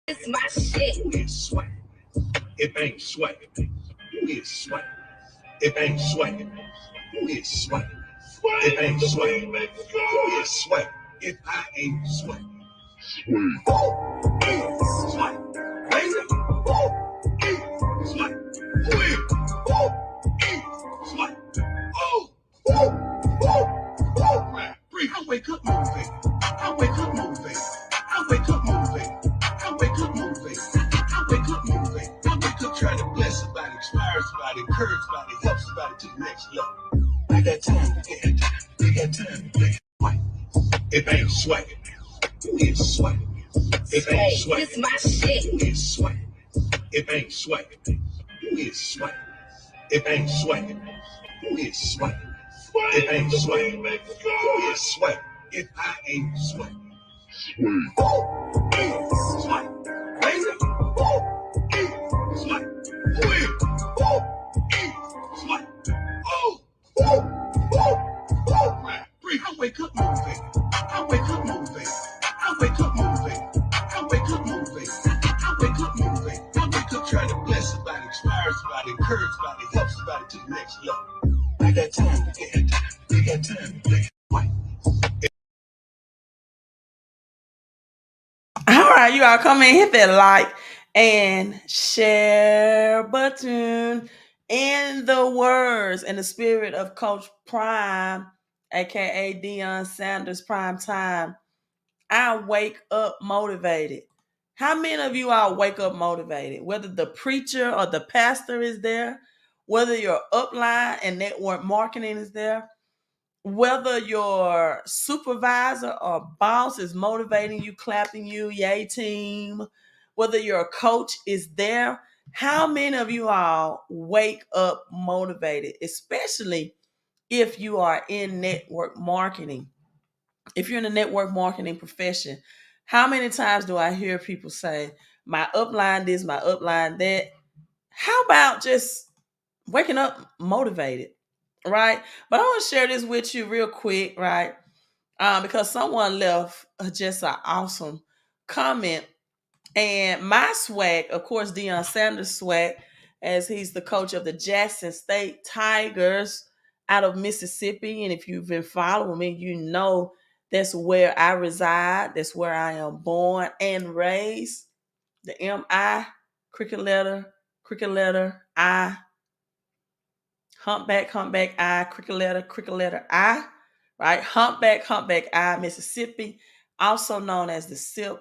It's my shit. It's swag. It ain't swag. It's swag. It ain't swag. It's swag. It ain't swag. It's swag. If I ain't swag. Swag. Crazy. Swag. Swag. I wake up motivated. I wake up motivated. I wake up motivated. I wake up motivated. I wake up motivated. I wake up trying to bless somebody, inspire somebody, encourage somebody, help somebody to the next level. I got time to get time. They got time to play. It ain't swag. It's swag. It ain't swag. It's my shit. It's swag. It ain't swag. It's swag. It ain't swag. It's swag. It ain't swag. It's swag. If I ain't swag. Swag. Crazy. Swag. Swag. I wake up motivated. I wake up motivated. I wake up motivated. I wake up motivated. I wake up motivated. I wake up trying to bless somebody, inspire somebody, encourage somebody, help somebody to the next level. I got time to get time. They got time to play. All right, you all come in, hit that like and share button. In the words and the spirit of Coach Prime, aka Deion Sanders Prime Time, I wake up motivated. How many of you all wake up motivated? Whether the preacher or the pastor is there, whether your upline and network marketing is there, whether your supervisor or boss is motivating you, clapping you, yay team, whether your coach is there, how many of you all wake up motivated, especially if you are in network marketing? If you're in the network marketing profession, how many times do I hear people say, my upline this, my upline that? How about just waking up motivated? Right? But I want to share this with you real quick, right? Because someone left just an awesome comment. And my swag, of course, Deion Sanders' swag, as he's the coach of the Jackson State Tigers out of Mississippi. And if you've been following me, you know that's where I reside. That's where I am born and raised. The M-I, cricket letter, I, humpback, I, cricket letter, I, right? Humpback, I, Mississippi, also known as the SIP.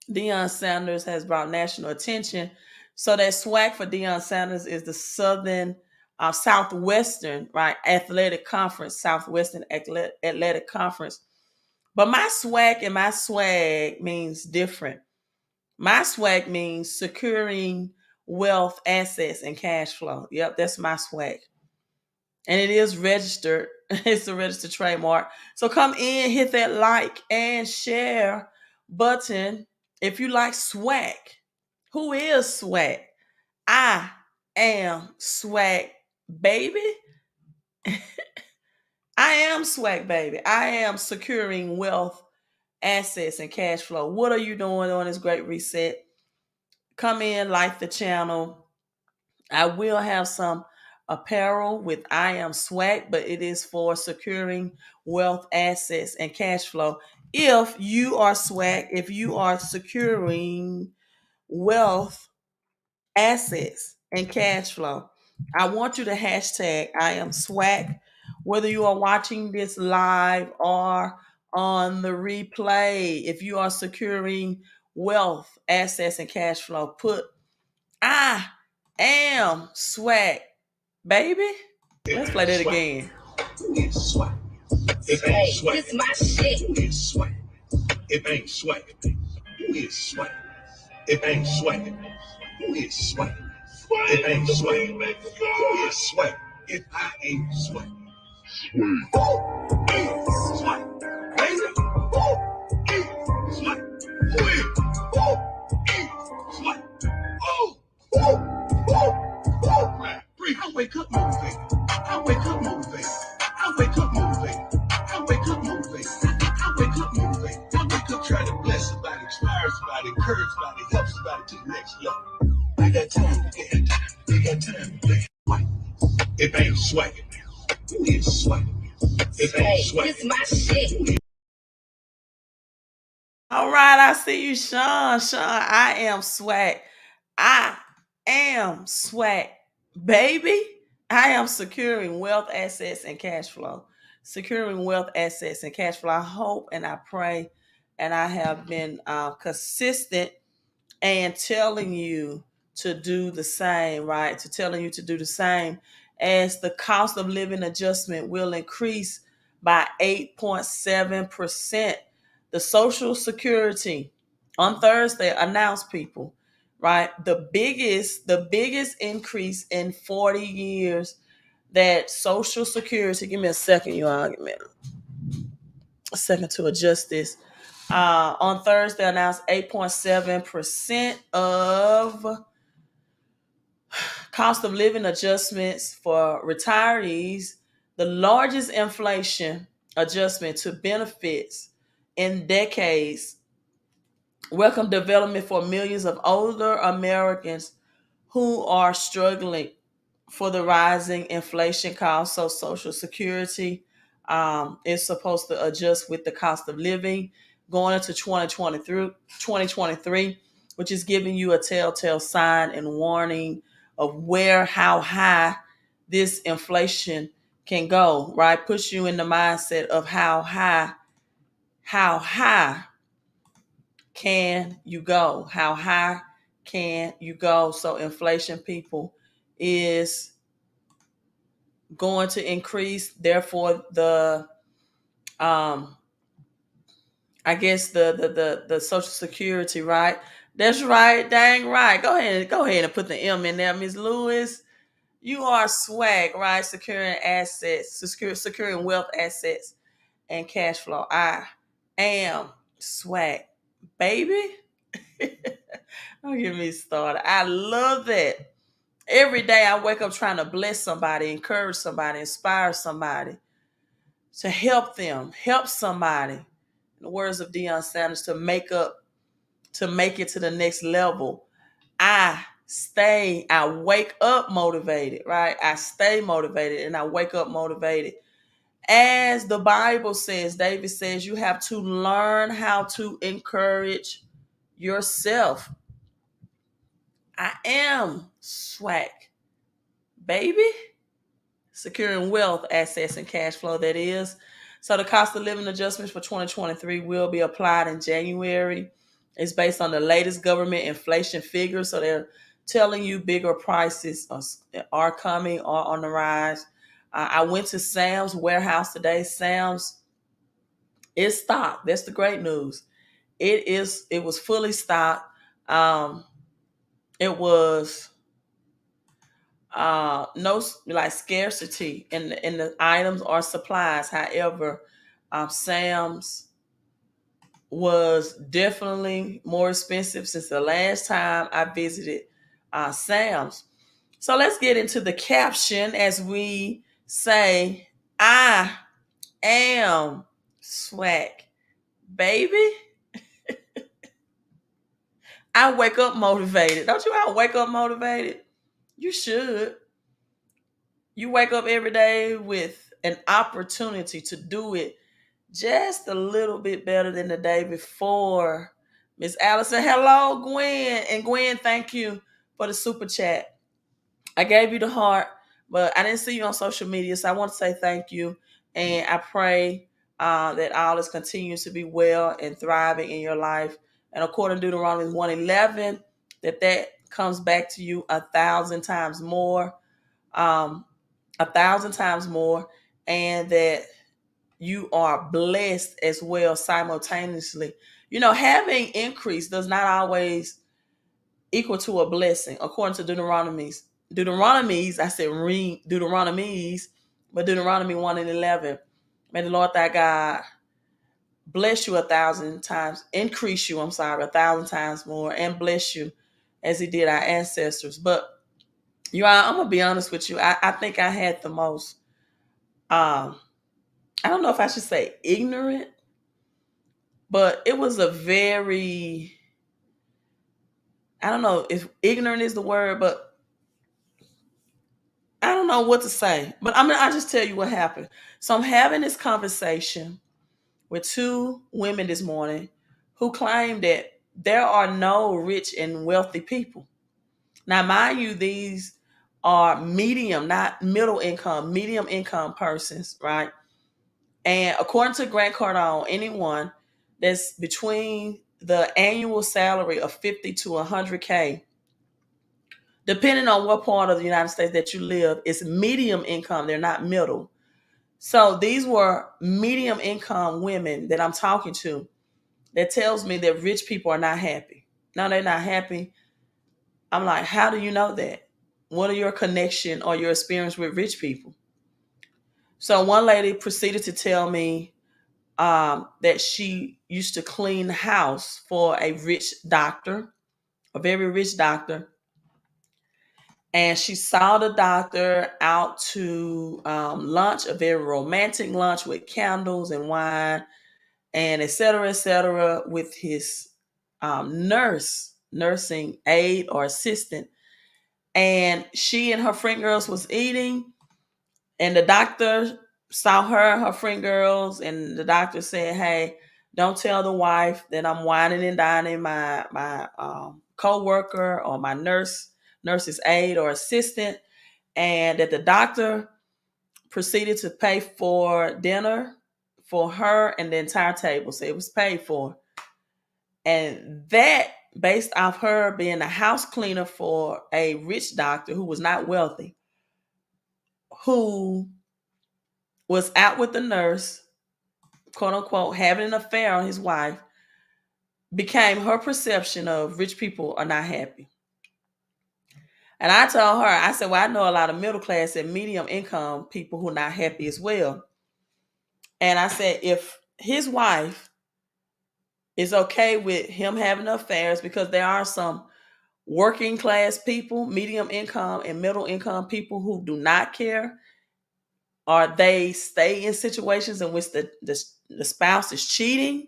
Deion Sanders has brought national attention. So that swag for Deion Sanders is the Southwestern, right, Athletic Conference, Southwestern Athletic Conference. But my swag means different. My swag means securing wealth, assets, and cash flow. Yep, that's my swag. And it is registered. It's a registered trademark. So come in, hit that like and share button if you like swag. Who is swag? I am swag baby. I am swag baby. I am securing wealth, assets, and cash flow. What are you doing on this great reset? Come in, like the channel. I will have some apparel with I am swag, but it is for securing wealth, assets, and cash flow. If you are swag, if you are securing wealth, assets, and cash flow, I want you to hashtag I am swag, whether you are watching this live or on the replay. If you are securing wealth, assets, and cash flow, put I am swag, baby. Let's play that again. It's swag. It ain't swag. It's my shit. It's swag. It ain't swag. Who is swag? It ain't swag. Who is swag? It ain't swag. Who is swag? If I ain't swag. Who is swag? Lazy. Who is swag? Who is swag? Oh, I wake up motivated. I wake up motivated. I wake up motivated. I wake up motivated. I wake up motivated. I wake up trying to bless somebody, inspire somebody, encourage somebody, help somebody to the next level. I got time to get time. They got time to play. White. It ain't swag. Who is swag? It ain't swag. It's my shit. All right, I see you, Sean. Sean, I am swag. I am swag. Baby, I am securing wealth, assets, and cash flow. Securing wealth, assets, and cash flow. I hope and I pray, and I have been consistent and telling you to do the same, right? To telling you to do the same as the cost of living adjustment will increase by 8.7%. The Social Security on Thursday announced, people, right? The biggest increase in 40 years that Social Security, give me a second, you all, give me a second to adjust this. On Thursday announced 8.7% of cost of living adjustments for retirees, the largest inflation adjustment to benefits in decades. Welcome development for millions of older Americans who are struggling for the rising inflation costs. So Social Security is supposed to adjust with the cost of living going into 2023, which is giving you a telltale sign and warning of how high this inflation can go, right? Push you in the mindset of how high can you go? How high can you go? So inflation, people, is going to increase. Therefore, the I guess the Social Security, right? That's right, dang right. Go ahead and put the M in there, Miss Lewis. You are swag, right? Securing assets, securing wealth, assets, and cash flow. I am swag, baby. Don't get me started. I love that. Every day I wake up trying to bless somebody, encourage somebody, inspire somebody, to help somebody. In the words of Deion Sanders, to make it to the next level. I wake up motivated, right? I stay motivated and I wake up motivated. As the Bible says, David says, you have to learn how to encourage yourself. I am swag, baby. Securing wealth, assets, and cash flow, that is. So the cost of living adjustments for 2023 will be applied in January. It's based on the latest government inflation figures. So they're telling you bigger prices are coming or on the rise. I went to Sam's warehouse today. Sam's is stocked. That's the great news. It was fully stocked. It was no like scarcity in the items or supplies. However, Sam's was definitely more expensive since the last time I visited Sam's. So let's get into the caption as we say, I am swag, baby. I wake up motivated. Don't you all wake up motivated? You should. You wake up every day with an opportunity to do it just a little bit better than the day before. Miss Allison, hello, Gwen. And Gwen, thank you for the super chat. I gave you the heart, but I didn't see you on social media, so I want to say thank you. And I pray that all is continues to be well and thriving in your life. And according to Deuteronomy 1:11, that comes back to you 1,000 times more. 1,000 times more, and that you are blessed as well simultaneously. having increase does not always equal to a blessing, according to Deuteronomies, I said read Deuteronomies, but Deuteronomy 1 and 11. May the Lord thy God bless you 1,000 times, increase you, 1,000 times more, and bless you as he did our ancestors. But I'm gonna be honest with you. I think I had the most I don't know if I should say ignorant, but it was a very, I don't know if ignorant is the word, but I don't know what to say. But I'll just tell you what happened. So I'm having this conversation with two women this morning who claim that there are no rich and wealthy people. Now, mind you, these are medium, not middle income, medium income persons, right? And according to Grant Cardone, anyone that's between the annual salary of 50 to 100K, depending on what part of the United States that you live, is medium income. They're not middle. So these were medium income women that I'm talking to that tells me that rich people are not happy. No, they're not happy. I'm like, how do you know that? What are your connection or your experience with rich people? So one lady proceeded to tell me that she used to clean the house for a rich doctor, a very rich doctor. And she saw the doctor out to lunch, a very romantic lunch with candles and wine, and et cetera, with his nursing aide or assistant. And she and her friend girls was eating, and the doctor saw her and her friend girls, and the doctor said, "Hey, don't tell the wife that I'm whining and dining my co-worker or my nurse's aide or assistant," and that the doctor proceeded to pay for dinner for her and the entire table. So it was paid for. And that, based off her being a house cleaner for a rich doctor who was not wealthy, who was out with the nurse, quote unquote, having an affair on his wife, became her perception of rich people are not happy. And I told her, I said, well, I know a lot of middle class and medium income people who are not happy as well. And I said, if his wife is okay with him having affairs, because there are some working class people, medium income and middle income people who do not care, or they stay in situations in which the spouse is cheating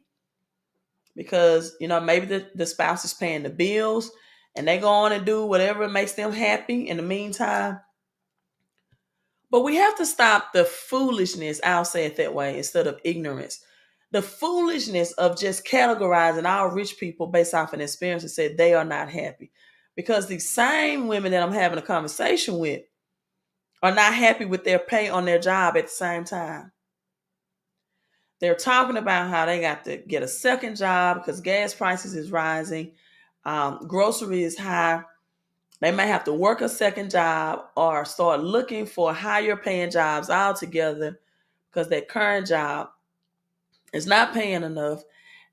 because, maybe the spouse is paying the bills and they go on and do whatever makes them happy in the meantime. But we have to stop the foolishness, I'll say it that way, instead of ignorance. The foolishness of just categorizing our rich people based off an experience and say they are not happy. Because these same women that I'm having a conversation with are not happy with their pay on their job at the same time. They're talking about how they got to get a second job because gas prices is rising, grocery is high. They may have to work a second job or start looking for higher paying jobs altogether because their current job is not paying enough.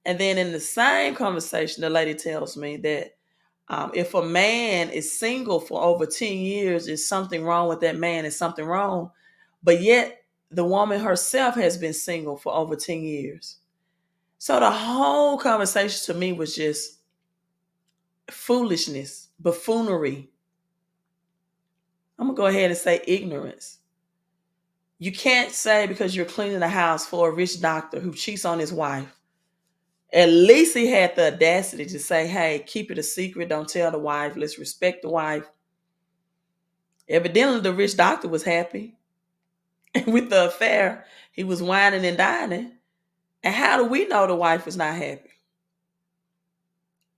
And then in the same conversation, the lady tells me that if a man is single for over 10 years, there's something wrong with that man, is something wrong. But yet the woman herself has been single for over 10 years. So the whole conversation to me was just foolishness, buffoonery. I'm going to go ahead and say ignorance. You can't say because you're cleaning the house for a rich doctor who cheats on his wife. At least he had the audacity to say, hey, keep it a secret. Don't tell the wife. Let's respect the wife. Evidently, the rich doctor was happy with the affair. He was whining and dining. And how do we know the wife was not happy?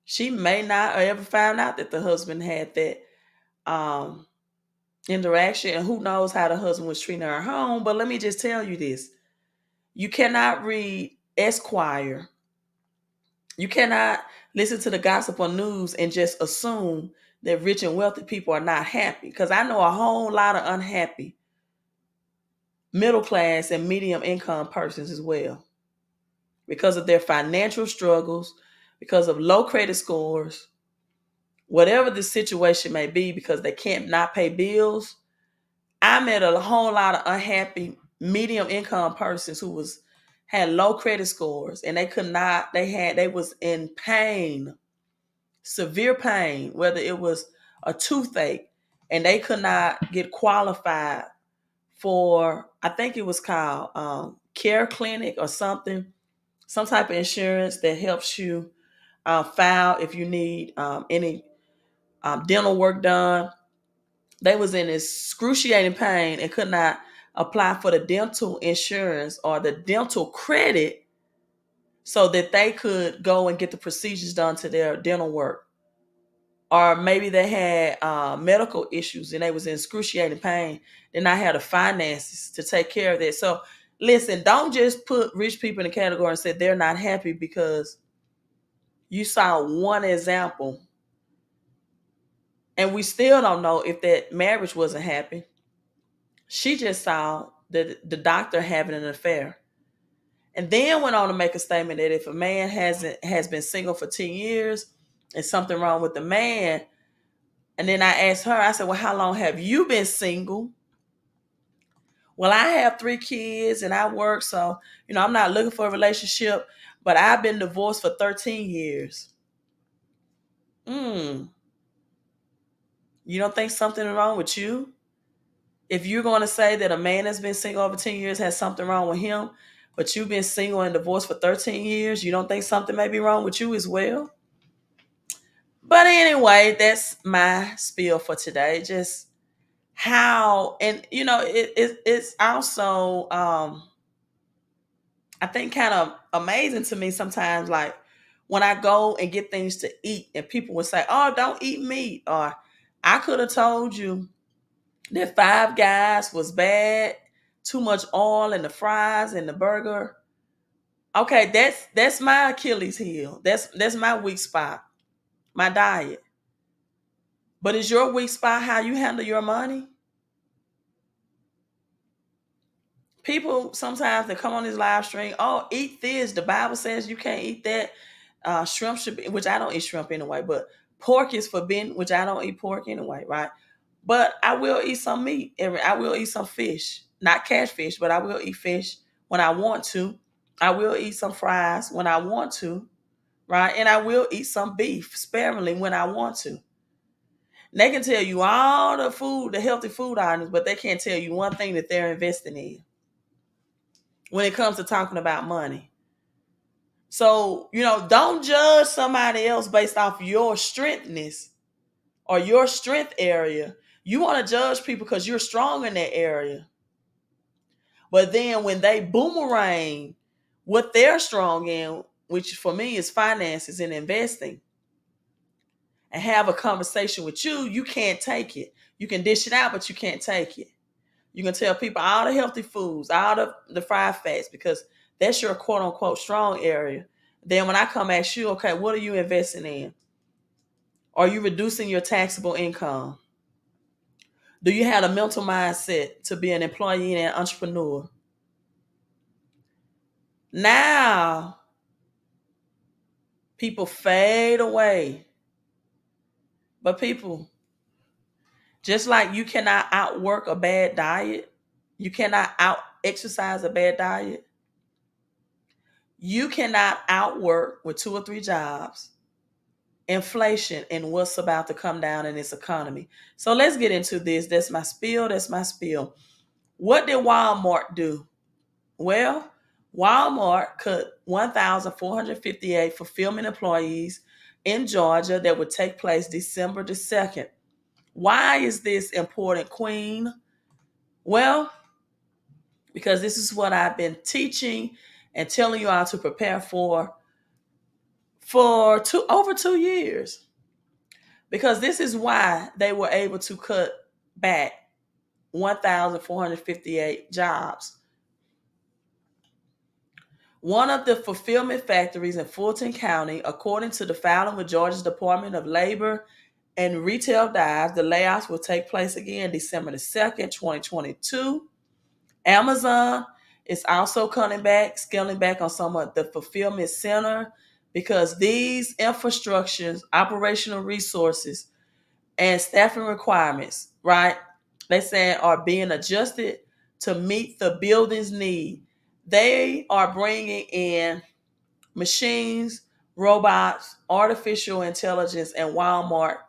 She may not have ever found out that the husband had that interaction. And who knows how the husband was treating her at home. But let me just tell you this. You cannot read Esquire. You cannot listen to the gossip on news and just assume that rich and wealthy people are not happy. Because I know a whole lot of unhappy middle class and medium income persons as well, because of their financial struggles, because of low credit scores, whatever the situation may be, because they can't not pay bills. I met a whole lot of unhappy medium income persons who had low credit scores, and they could not, they was in pain, severe pain, whether it was a toothache, and they could not get qualified for, I think it was called care clinic or something, some type of insurance that helps you file if you need any dental work done. They was in excruciating pain and could not apply for the dental insurance or the dental credit so that they could go and get the procedures done to their dental work. Or maybe they had medical issues and they was in excruciating pain. Then I had the finances to take care of that. So listen, don't just put rich people in the category and say they're not happy because you saw one example. And we still don't know if that marriage wasn't happy. She just saw the doctor having an affair. And then went on to make a statement that if a man has been single for 10 years, there's something wrong with the man. And then I asked her, I said, well, how long have you been single? Well, I have 3 kids and I work, so I'm not looking for a relationship, but I've been divorced for 13 years. You don't think something wrong with you? If you're going to say that a man that's been single over 10 years has something wrong with him, but you've been single and divorced for 13 years, you don't think something may be wrong with you as well? But anyway, that's my spiel for today. Just how, and it's also, I think, kind of amazing to me sometimes, like when I go and get things to eat and people would say, oh, don't eat meat. Or I could have told you that Five Guys was bad, too much oil in the fries and the burger. Okay, that's my Achilles heel. That's my weak spot, my diet. But is your weak spot how you handle your money? People sometimes they come on this live stream, oh, eat this. The Bible says you can't eat that. Shrimp should be, which I don't eat shrimp anyway, but pork is forbidden, which I don't eat pork anyway, right? But I will eat some meat. I will eat some fish, not catfish, but I will eat fish when I want to. I will eat some fries when I want to, right? And I will eat some beef sparingly when I want to. And they can tell you all the food, the healthy food items, but they can't tell you one thing that they're investing in when it comes to talking about money. So, don't judge somebody else based off your strengthness or your strength area. You want to judge people because you're strong in that area. But then when they boomerang what they're strong in, which for me is finances and investing, and have a conversation with you, you can't take it. You can dish it out, but you can't take it. You can tell people all the healthy foods, all the fried fats, because that's your quote unquote strong area. Then when I come ask you, okay, what are you investing in? Are you reducing your taxable income? Do you have a mental mindset to be an employee and an entrepreneur? Now, people fade away. But people, just like you cannot outwork a bad diet, you cannot out exercise a bad diet, you cannot outwork with 2 or 3 jobs inflation and what's about to come down in this economy. So let's get into this. That's my spiel. That's my spiel. What did Walmart do? Well, Walmart cut 1,458 fulfillment employees in Georgia that would take place December the 2nd. Why is this important, Queen? Well, because this is what I've been teaching and telling you all to prepare for over 2 years. Because this is why they were able to cut back 1,458 jobs. One of the fulfillment factories in Fulton County, according to the filing with Georgia's Department of Labor and Retail Dives, the layoffs will take place again December the 2nd, 2022. Amazon is also cutting back, scaling back on some of the fulfillment center because these infrastructures, operational resources, and staffing requirements, right? They say are being adjusted to meet the building's need. They are bringing in machines, robots, artificial intelligence, and Walmart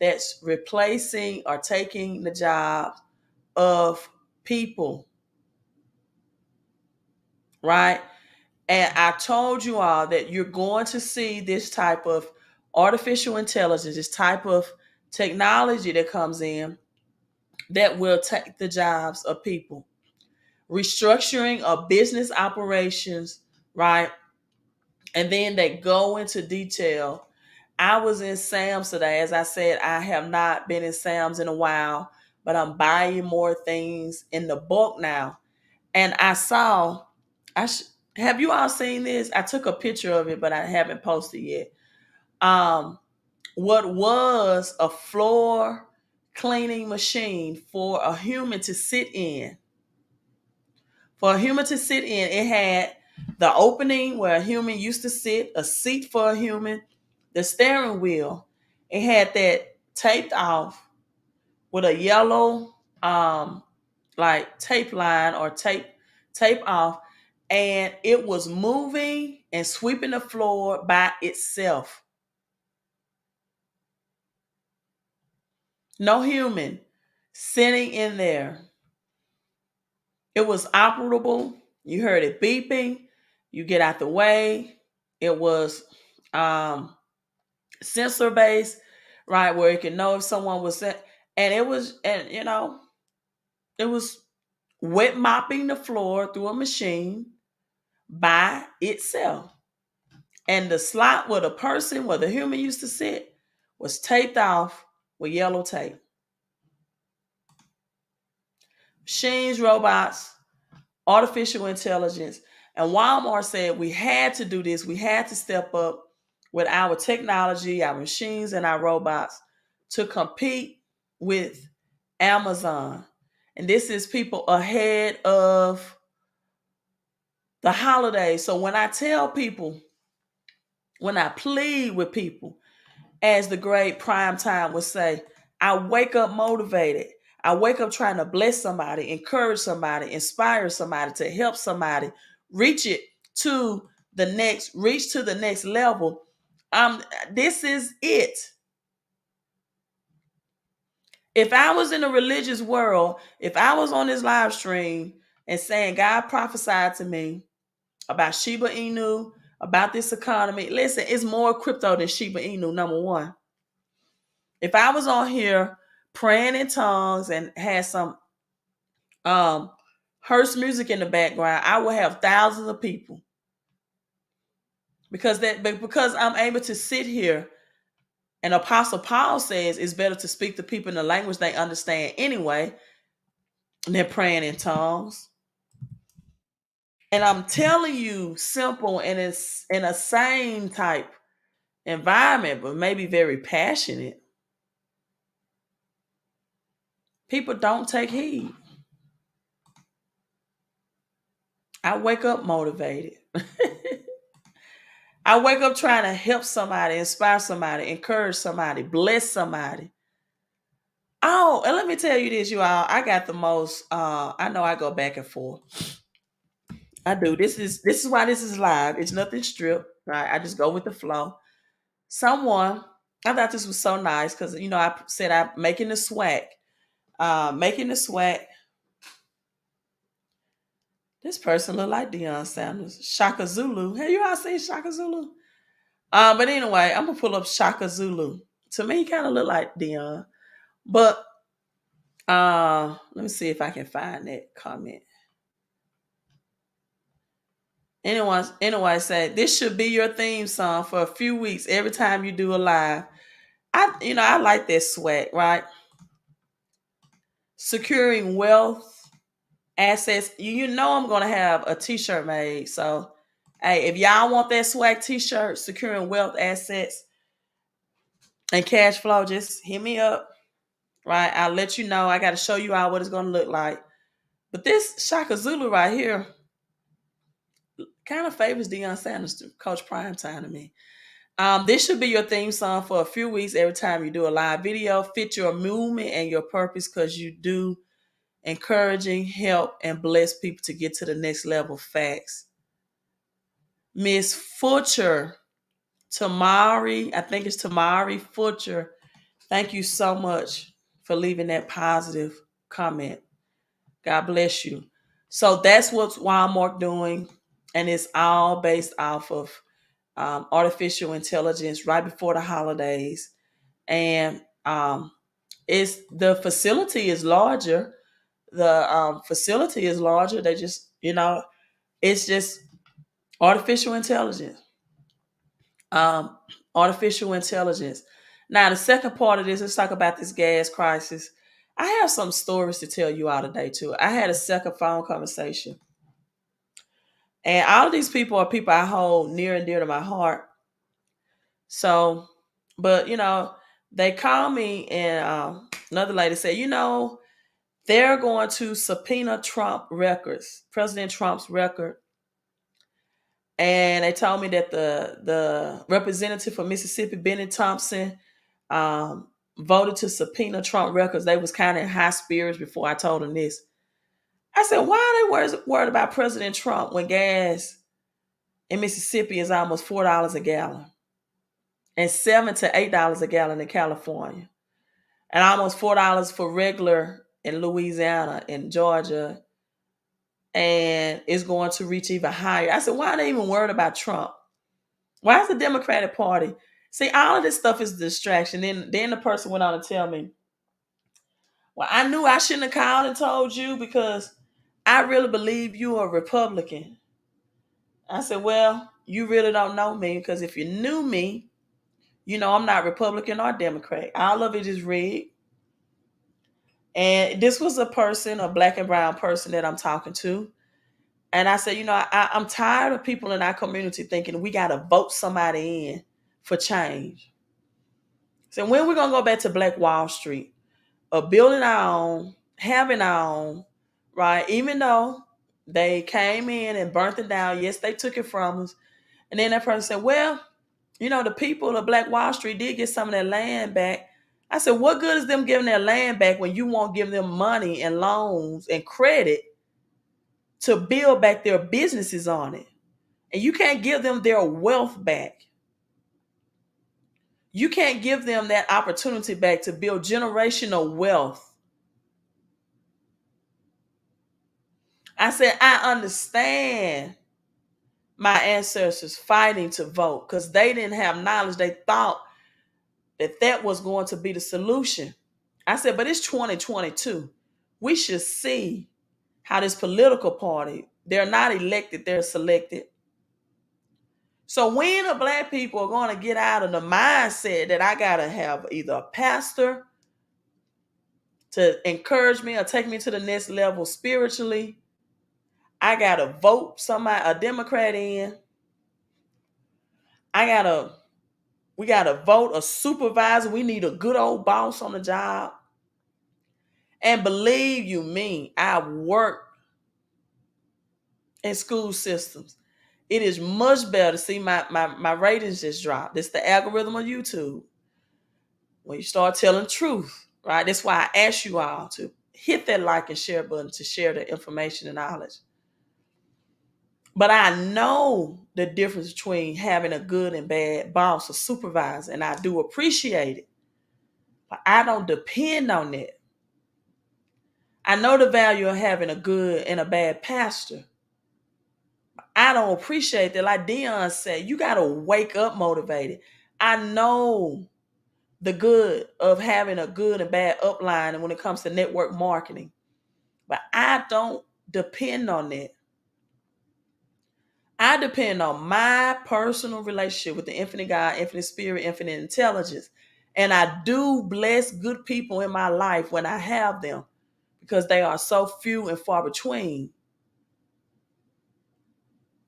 that's replacing or taking the jobs of people, right? And I told you all that you're going to see this type of artificial intelligence, this type of technology that comes in that will take the jobs of people. Restructuring of business operations, right? And then they go into detail. I was in Sam's today. As I said, I have not been in Sam's in a while, but I'm buying more things in the bulk now. And I saw, have you all seen this? I took a picture of it, but I haven't posted yet. Um, what was a floor cleaning machine for a human to sit in. For a human to sit in, it had the opening where a human used to sit, a seat for a human, the steering wheel. It had that taped off with a yellow like tape line or tape off, and it was moving and sweeping the floor by itself. No human sitting in there. It was operable. You heard it beeping. You get out the way. It was um, sensor based, right, where it could know if someone was set. And it was, and it was wet mopping the floor through a machine by itself. And the slot where the person, where the human used to sit, was taped off with yellow tape. Machines, robots, artificial intelligence. And Walmart said we had to do this. We had to step up with our technology, our machines, and our robots to compete with Amazon. And this is people ahead of the holidays. So when I tell people, when I plead with people, as the great prime time would say, I wake up motivated. I wake up trying to bless somebody, encourage somebody, inspire somebody, to help somebody reach it to reach to the next level. This is it. If I was in a religious world, if I was on this live stream and saying God prophesied to me about Shiba Inu, about this economy, listen, it's more crypto than Shiba Inu, number one. If I was on here praying in tongues and had some hearse music in the background, I would have thousands of people. Because I'm able to sit here, and Apostle Paul says it's better to speak to people in the language they understand anyway than praying in tongues. And I'm telling you, simple, and it's in a same type environment, but maybe very passionate. People don't take heed. I wake up motivated. I wake up trying to help somebody, inspire somebody, encourage somebody, bless somebody. Oh, and let me tell you this, you all. I got the most. I know I go back and forth. I do. This is why this is live. It's nothing stripped, right? I just go with the flow. Someone, I thought this was so nice because I said I'm making the swag. Making the swag. This person look like Deion Sanders, Shaka Zulu. Have you all seen Shaka Zulu? But anyway, I'm gonna pull up Shaka Zulu. To me, he kind of look like Deion. But let me see if I can find that comment. Anyone said this should be your theme song for a few weeks every time you do a live. I like that swag, right? Securing wealth, assets. I'm gonna have a t-shirt made. So hey, if y'all want that swag t-shirt, securing wealth, assets, and cash flow, just hit me up. Right? I'll let you know. I gotta show you all what it's gonna look like. But this Shaka Zulu right here, Kind of favors Deion Sanders to Coach Primetime to me. This should be your theme song for a few weeks every time you do a live video. Fit your movement and your purpose because you do encouraging, help, and bless people to get to the next level. Facts. Miss Futcher, Tamari, I think it's Tamari Futcher. Thank you so much for leaving that positive comment. God bless you. So that's what Wal-Mart doing, and it's all based off of artificial intelligence right before the holidays, and it's the facility is larger. The facility is larger. They just, it's just artificial intelligence. Um, artificial intelligence. Now, the second part of this, let's talk about this gas crisis. I have some stories to tell you all today too. I had a second phone conversation, and all of these people are people I hold near and dear to my heart. So, but they called me, and another lady said, they're going to subpoena Trump records, President Trump's record. And they told me that the representative for Mississippi, Benny Thompson, voted to subpoena Trump records. They was kind of in high spirits before I told them this. I said, why are they worried about President Trump when gas in Mississippi is almost $4 a gallon and $7 to $8 a gallon in California, and almost $4 for regular in Louisiana and Georgia, and it's going to reach even higher. I said, why are they even worried about Trump? Why is the Democratic Party? See, all of this stuff is a distraction. Then the person went on to tell me, well, I knew I shouldn't have called and told you because I really believe you are a Republican. I said, well, you really don't know me, because if you knew me, I'm not Republican or Democrat. All of it is rigged. And this was a person, a black and brown person that I'm talking to. And I said, I'm tired of people in our community thinking we got to vote somebody in for change. So when we're going to go back to Black Wall Street, of building our own, having our own, right? Even though they came in and burnt it down. Yes, they took it from us. And then that person said, well, the people of Black Wall Street did get some of their land back. I said, what good is them giving their land back when you won't give them money and loans and credit to build back their businesses on it? And you can't give them their wealth back. You can't give them that opportunity back to build generational wealth. I said, I understand my ancestors fighting to vote because they didn't have knowledge. They thought that was going to be the solution. I said, but it's 2022. We should see how this political party, they're not elected, they're selected. So when the black people are going to get out of the mindset that I got to have either a pastor to encourage me or take me to the next level spiritually, I got to vote somebody, a Democrat in. We got to vote a supervisor. We need a good old boss on the job. And believe you me, I work in school systems. It is much better to see my ratings just drop. It's the algorithm of YouTube. When you start telling truth, right? That's why I ask you all to hit that like and share button to share the information and knowledge. But I know the difference between having a good and bad boss or supervisor, and I do appreciate it. But I don't depend on that. I know the value of having a good and a bad pastor. I don't appreciate that. Like Dion said, you got to wake up motivated. I know the good of having a good and bad upline when it comes to network marketing, but I don't depend on that. I depend on my personal relationship with the infinite God, infinite spirit, infinite intelligence. And I do bless good people in my life when I have them because they are so few and far between.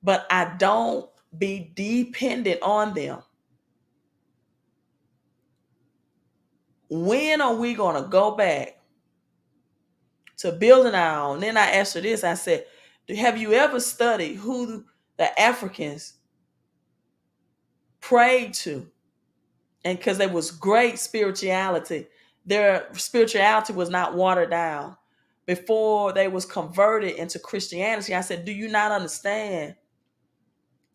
But I don't be dependent on them. When are we going to go back to building our own? Then I asked her this. I said, have you ever studied who the Africans prayed to. And because there was great spirituality, their spirituality was not watered down. Before they was converted into Christianity, I said, do you not understand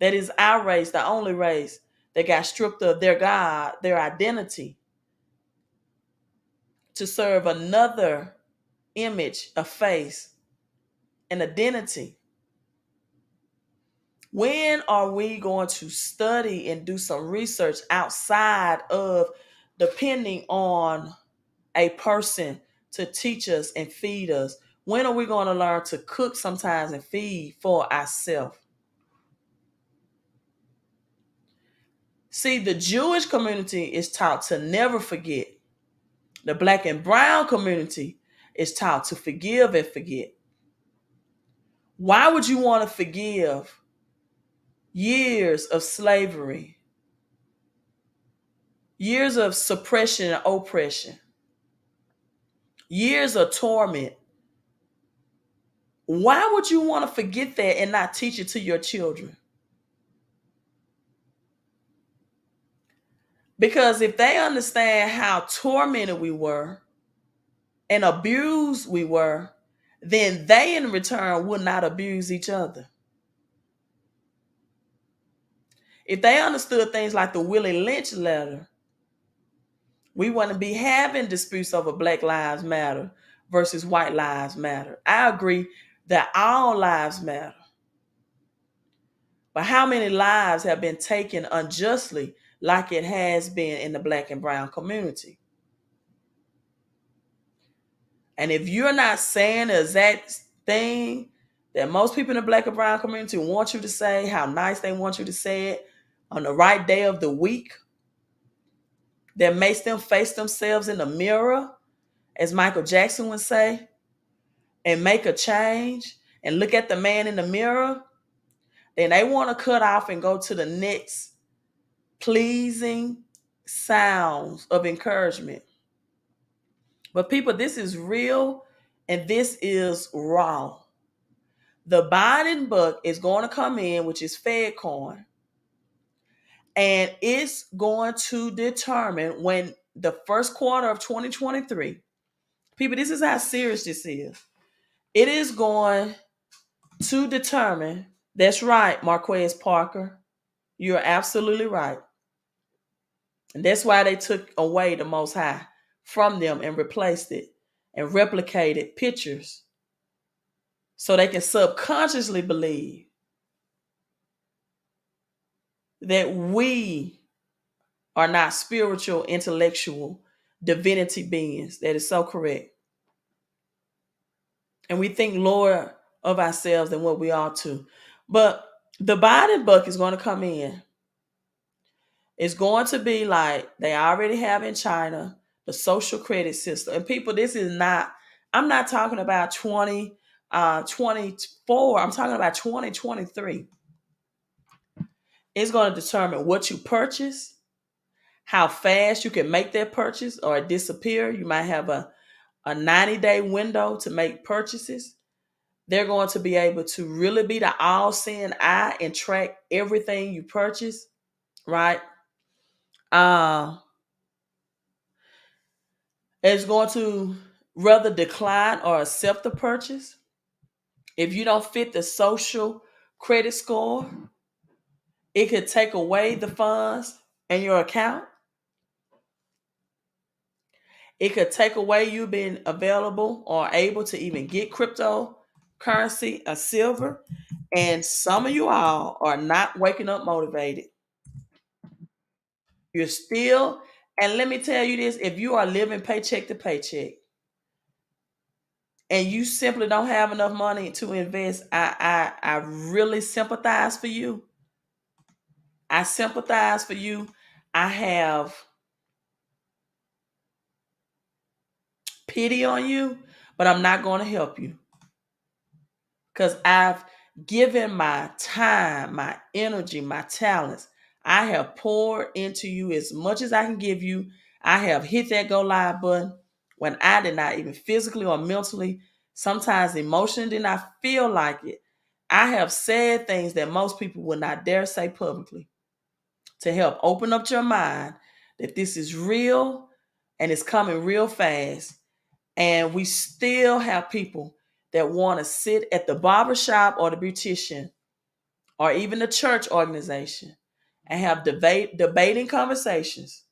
that is our race, the only race that got stripped of their God, their identity, to serve another image, a face, an identity? When are we going to study and do some research outside of depending on a person to teach us and feed us? When are we going to learn to cook sometimes and feed for ourselves? See, the Jewish community is taught to never forget. The Black and brown community is taught to forgive and forget. Why would you want to forgive years of slavery, years of suppression and oppression, years of torment? Why would you want to forget that and not teach it to your children? Because if they understand how tormented we were and abused we were, then they in return would not abuse each other. If they understood things like the Willie Lynch letter, we wouldn't be having disputes over Black Lives Matter versus White Lives Matter. I agree that all lives matter. But how many lives have been taken unjustly like it has been in the Black and brown community? And if you're not saying the exact thing that most people in the Black and brown community want you to say, how nice they want you to say it, on the right day of the week, that makes them face themselves in the mirror, as Michael Jackson would say, and make a change and look at the man in the mirror, then they want to cut off and go to the next pleasing sounds of encouragement. But people, this is real and this is raw. The Biden book is going to come in, which is Fed coin, and it's going to determine when the first quarter of 2023. People, this is how serious this is. It is going to determine. That's right, Marquez Parker. You're absolutely right. And that's why they took away the Most High from them and replaced it and replicated pictures so they can subconsciously believe that we are not spiritual, intellectual, divinity beings. That is so correct. And we think lower of ourselves than what we ought to. But the Biden book is going to come in. It's going to be like they already have in China, the social credit system. And people, this is not, I'm not talking about 2024. I'm talking about 2023. It's going to determine what you purchase, how fast you can make that purchase or it disappear. You might have a 90-day window to make purchases. They're going to be able to really be the all-seeing eye and track everything you purchase, right? It's going to rather decline or accept the purchase. If you don't fit the social credit score, it could take away the funds in your account. It could take away you being available or able to even get cryptocurrency or silver. And some of you all are not waking up motivated. You're still, and let me tell you this, if you are living paycheck to paycheck and you simply don't have enough money to invest, I really sympathize for you. I sympathize for you. I have pity on you, but I'm not going to help you. Because I've given my time, my energy, my talents. I have poured into you as much as I can give you. I have hit that go live button when I did not even physically or mentally, sometimes emotionally did not feel like it. I have said things that most people would not dare say publicly to help open up your mind that this is real and it's coming real fast. And we still have people that want to sit at the barbershop or the beautician or even the church organization and have debating conversations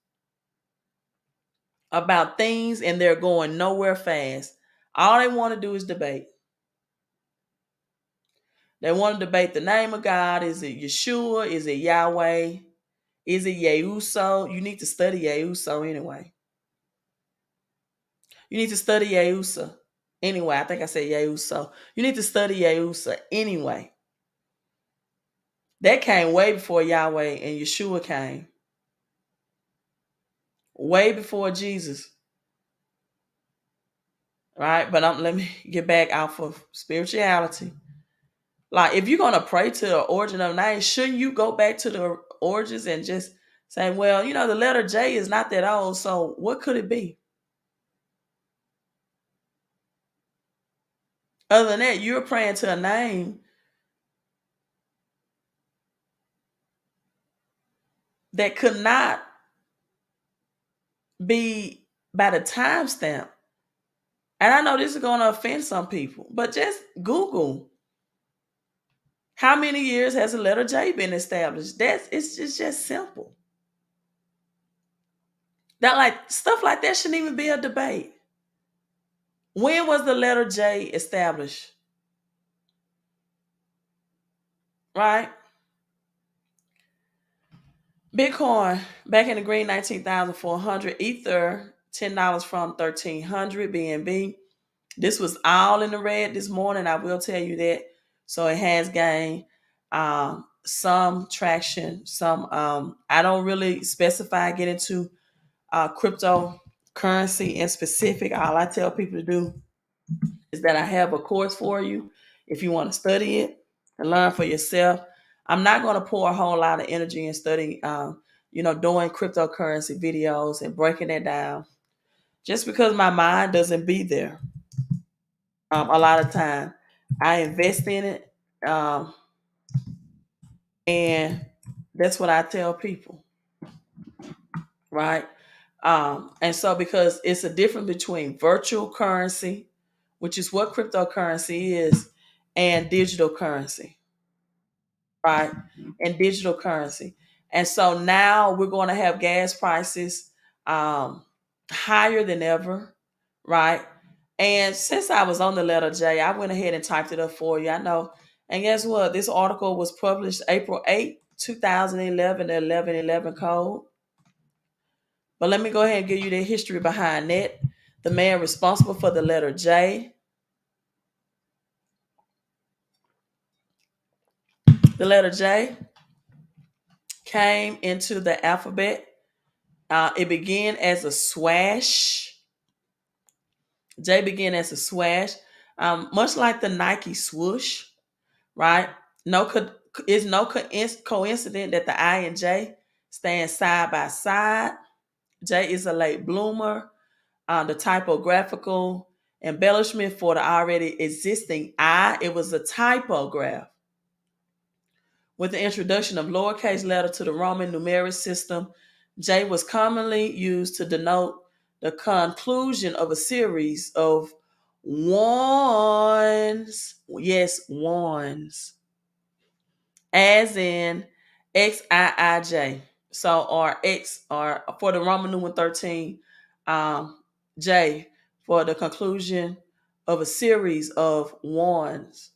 about things, and they're going nowhere fast. All they want to do is debate. They want to debate the name of God. Is it Yeshua? Is it Yahweh? Is it Yehuso? You need to study Yehuso anyway. You need to study Yehusa anyway. I think I said Yehuso. You need to study Yehusa anyway. That came way before Yahweh and Yeshua came. Way before Jesus. Right? But let me get back off of spirituality. Like, if you're gonna pray to the origin of name, shouldn't you go back to the origins and just say, well, the letter J is not that old, so what could it be? Other than that, you're praying to a name that could not be by the timestamp. And I know this is gonna offend some people, but just Google how many years has the letter J been established. It's just simple. That, like, stuff like that shouldn't even be a debate. When was the letter J established? Right? Bitcoin back in the green, 19,400. Ether, $10 from 1,300. BNB. This was all in the red this morning. I will tell you that. So it has gained some traction. Some I don't really specify, get into cryptocurrency in specific. All I tell people to do is that I have a course for you if you want to study it and learn for yourself. I'm not going to pour a whole lot of energy in studying, doing cryptocurrency videos and breaking it down, just because my mind doesn't be there. A lot of time, I invest in it, and that's what I tell people, right? And so, because it's a difference between virtual currency, which is what cryptocurrency is, and digital currency, right? And digital currency. And so now we're going to have gas prices higher than ever, right? And since I was on the letter J, I went ahead and typed it up for you. I know. And guess what? This article was published April 8th, 2011, the 1111 code. But let me go ahead and give you the history behind it. The man responsible for the letter J. The letter J came into the alphabet. It began as a swash. J began as a swash, much like the Nike swoosh, right? It's no coincidence that the I and J stand side by side. J is a late bloomer. The typographical embellishment for the already existing I, it was a typograph. With the introduction of lowercase letter to the Roman numeric system, J was commonly used to denote the conclusion of a series of ones. Yes, ones. As in XIIJ. So, or X, or for the Roman numeral 13, J for the conclusion of a series of ones.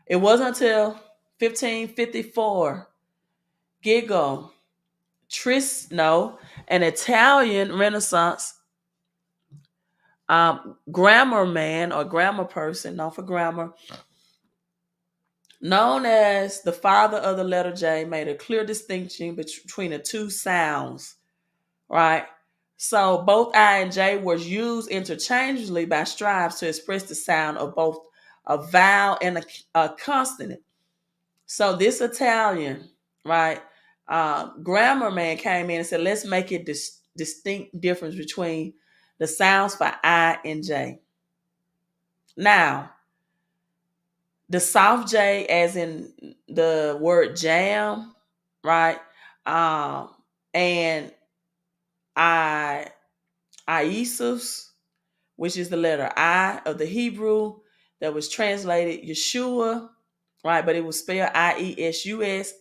It wasn't until 1554, Gigo Tristano, an Italian Renaissance grammar man or grammar person, known for grammar, known as the father of the letter J, made a clear distinction between the two sounds, right? So both I and J were used interchangeably by scribes to express the sound of both a vowel and a consonant. So this Italian, right, grammar man came in and said, let's make it distinct difference between the sounds for I and J. Now, The soft J, as in the word jam, right? Um, and I Iesus, which is the letter I of the Hebrew that was translated Yeshua, right? But it was spelled Iesus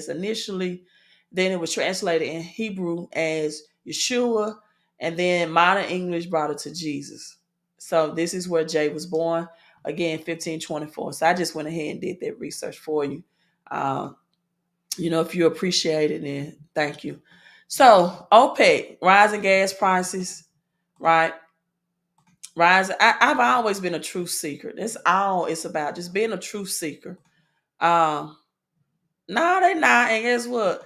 initially. Then it was translated in Hebrew as Yeshua, and then modern English brought it to Jesus. So this is where J was born, again, 1524. So I just went ahead and did that research for you. Um, if you appreciate it, then thank you. So OPEC, rising gas prices, right? Rising. I've always been a truth seeker. That's all it's about, just being a truth seeker. Um, no, they not. And guess what?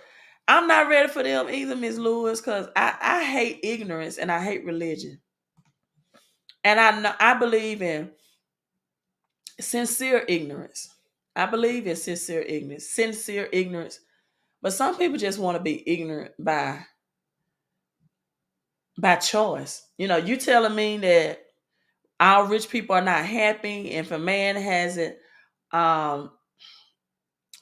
I'm not ready for them either, Miss Lewis, because I hate ignorance and I hate religion. And I believe in sincere ignorance. I believe in sincere ignorance. But some people just want to be ignorant by choice. You telling me that our rich people are not happy, and if a man hasn't um,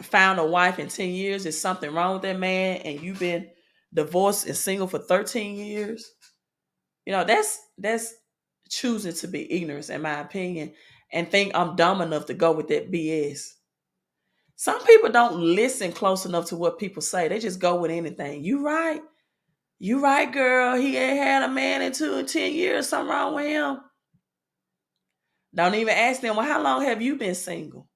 found a wife in 10 years, there's something wrong with that man, and you've been divorced and single for 13 years. That's choosing to be ignorant, in my opinion, and think I'm dumb enough to go with that BS. Some people don't listen close enough to what people say. They just go with anything. You right. You right, girl. He ain't had a man in 10 years. Something wrong with him. Don't even ask them, well, how long have you been single?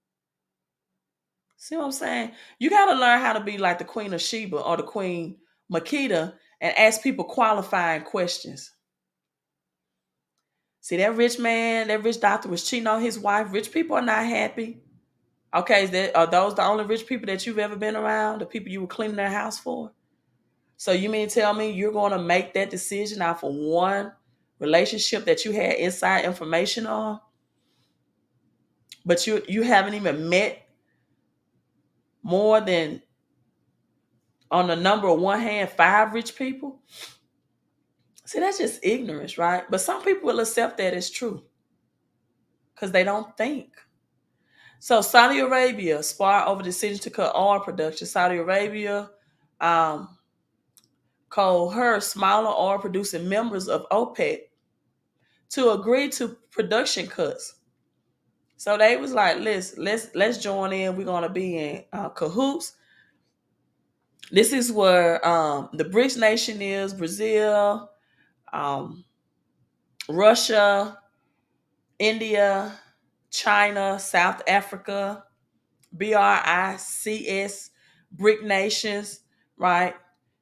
See what I'm saying? You got to learn how to be like the Queen of Sheba or the Queen Makita and ask people qualifying questions. See, that rich man, that rich doctor was cheating on his wife. Rich people are not happy. Okay, are those the only rich people that you've ever been around? The people you were cleaning their house for? So you mean tell me you're going to make that decision out of one relationship that you had inside information on, but you haven't even met more than, on the number of one hand, 5 rich people? See, that's just ignorance, right? But some people will accept that as true because they don't think. So Saudi Arabia sparred over decision to cut oil production. Saudi Arabia coerced smaller oil producing members of OPEC to agree to production cuts. So they was like, let's join in. We're gonna be in cahoots. This is where the BRICS nation is: Brazil, um, Russia, India, China, South Africa, BRICS, BRIC nations, right?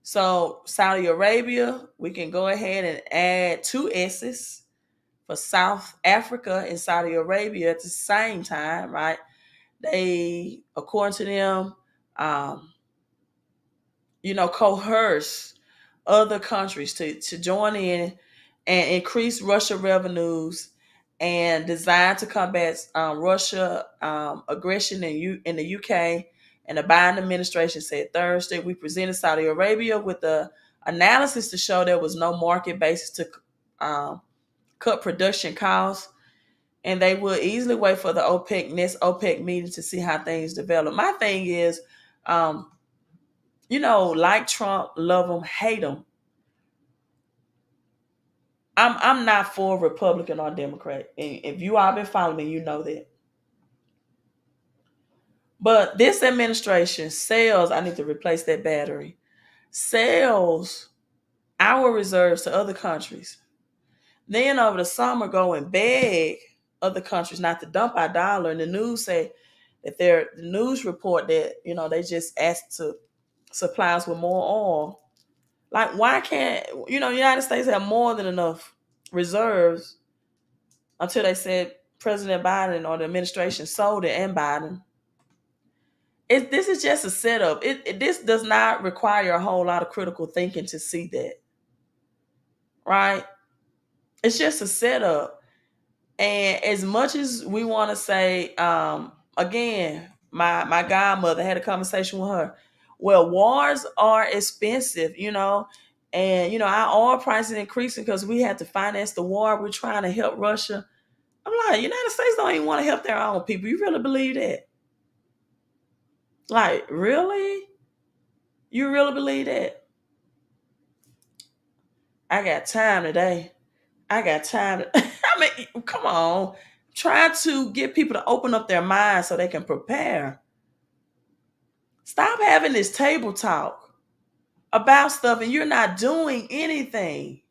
So Saudi Arabia, we can go ahead and add 2 S's for South Africa and Saudi Arabia at the same time, right? They, according to them, um, coerce other countries to join in and increase Russia revenues and designed to combat Russia aggression in the UK. And the Biden administration said Thursday, we presented Saudi Arabia with the analysis to show there was no market basis to cut production costs, and they will easily wait for the next OPEC meeting to see how things develop. My thing is, like Trump, love him, hate him. I'm not for Republican or Democrat. And if you all been following me, you know that. But this administration sells, I need to replace that battery, sells our reserves to other countries. Then over the summer go and beg other countries not to dump our dollar. And the news say that the news report that, they just asked to supply us with more oil. Like, why can't, United States have more than enough reserves until they said President Biden or the administration sold it, and Biden. This is just a setup. This does not require a whole lot of critical thinking to see that, right? It's just a setup. And as much as we want to say, again, my godmother had a conversation with her. Well, wars are expensive, and our oil prices increasing because we have to finance the war. We're trying to help Russia. I'm What? United States don't even want to help their own people. You really believe that? Like, really? You really believe that? I got time today. I got time. I mean, come on. Try to get people to open up their minds so they can prepare. Stop having this table talk about stuff and you're not doing anything.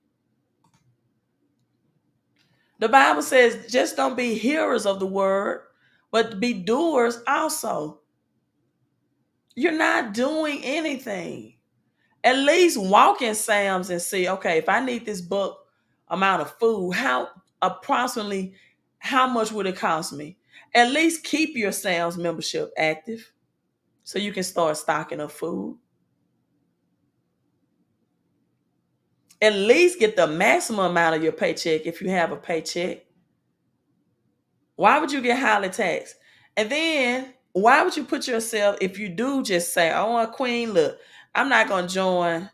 The Bible says just don't be hearers of the word, but be doers also. You're not doing anything. At least walk in Sam's and see, okay, if I need this bulk amount of food, how approximately how much would it cost me? At least keep your Sam's membership active so you can start stocking up food. At least get the maximum amount of your paycheck if you have a paycheck. Why would you get highly taxed? And then why would you put yourself, if you do just say, oh, Queen, look, I'm not going to join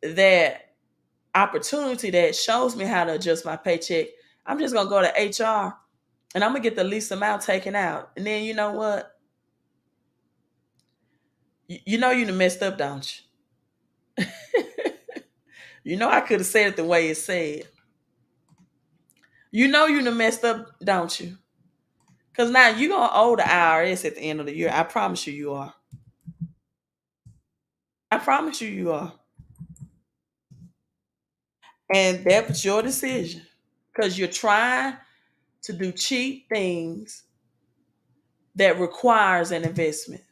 that opportunity that shows me how to adjust my paycheck. I'm just going to go to HR and I'm going to get the least amount taken out. And then you know what? You know you done messed up, don't you? You know I could have said it the way it said. You know you done messed up, don't you? Because now you're going to owe the IRS at the end of the year. I promise you, you are. I promise you, you are. And that's your decision. Because you're trying to do cheap things that requires an investment.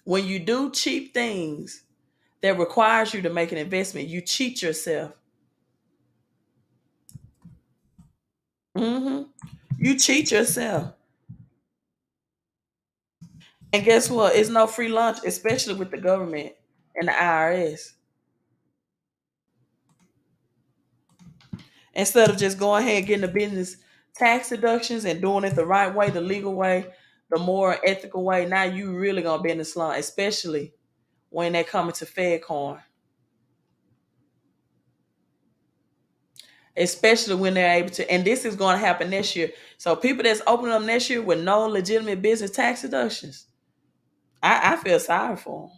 When you do cheap things that requires you to make an investment, you cheat yourself. hmm You cheat yourself. And guess what? It's no free lunch, especially with the government and the IRS. Instead of just going ahead and getting the business tax deductions and doing it the right way, the legal way, the more ethical way, now you really gonna be in the slum, especially when they come into Fed coin. Especially when they're able to, and this is going to happen next year. So people that's opening up next year with no legitimate business tax deductions, I feel sorry for them.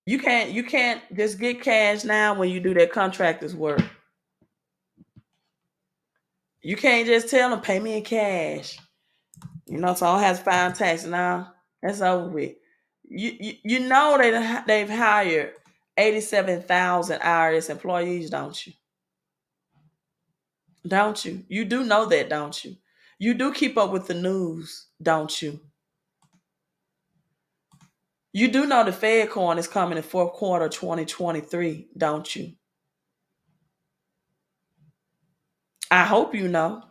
You can't just get cash now when you do that contractor's work. You can't just tell them pay me in cash. So I don't have to file tax now. That's over with. You know they've hired 87,000 IRS employees, don't you? Don't you? You do know that, don't you? You do keep up with the news, don't you? You do know the Fed coin is coming in fourth quarter 2023, don't you? I hope you know.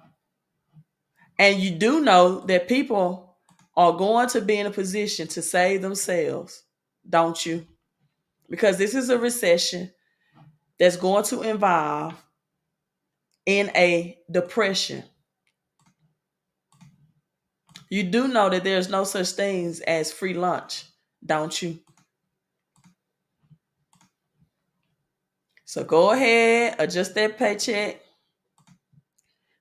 And you do know that people are going to be in a position to save themselves, don't you? Because this is a recession that's going to involve in a depression. You do know that there's no such things as free lunch, don't you? So go ahead, adjust that paycheck,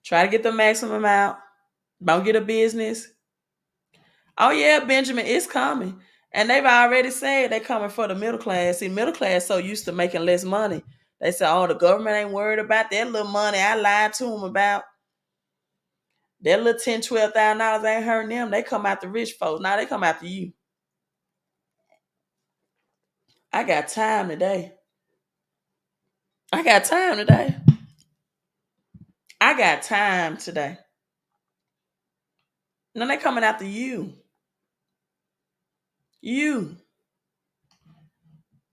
try to get the maximum out. Don't get a business. Oh yeah, Benjamin, it's coming. And they've already said they're coming for the middle class. See, middle class so used to making less money. They say, oh, the government ain't worried about that little money I lied to them about. That little $10,000, $12,000 ain't hurting them. They come after rich folks. Now they come after you. I got time today. I got time today. I got time today. Now they coming after you. You.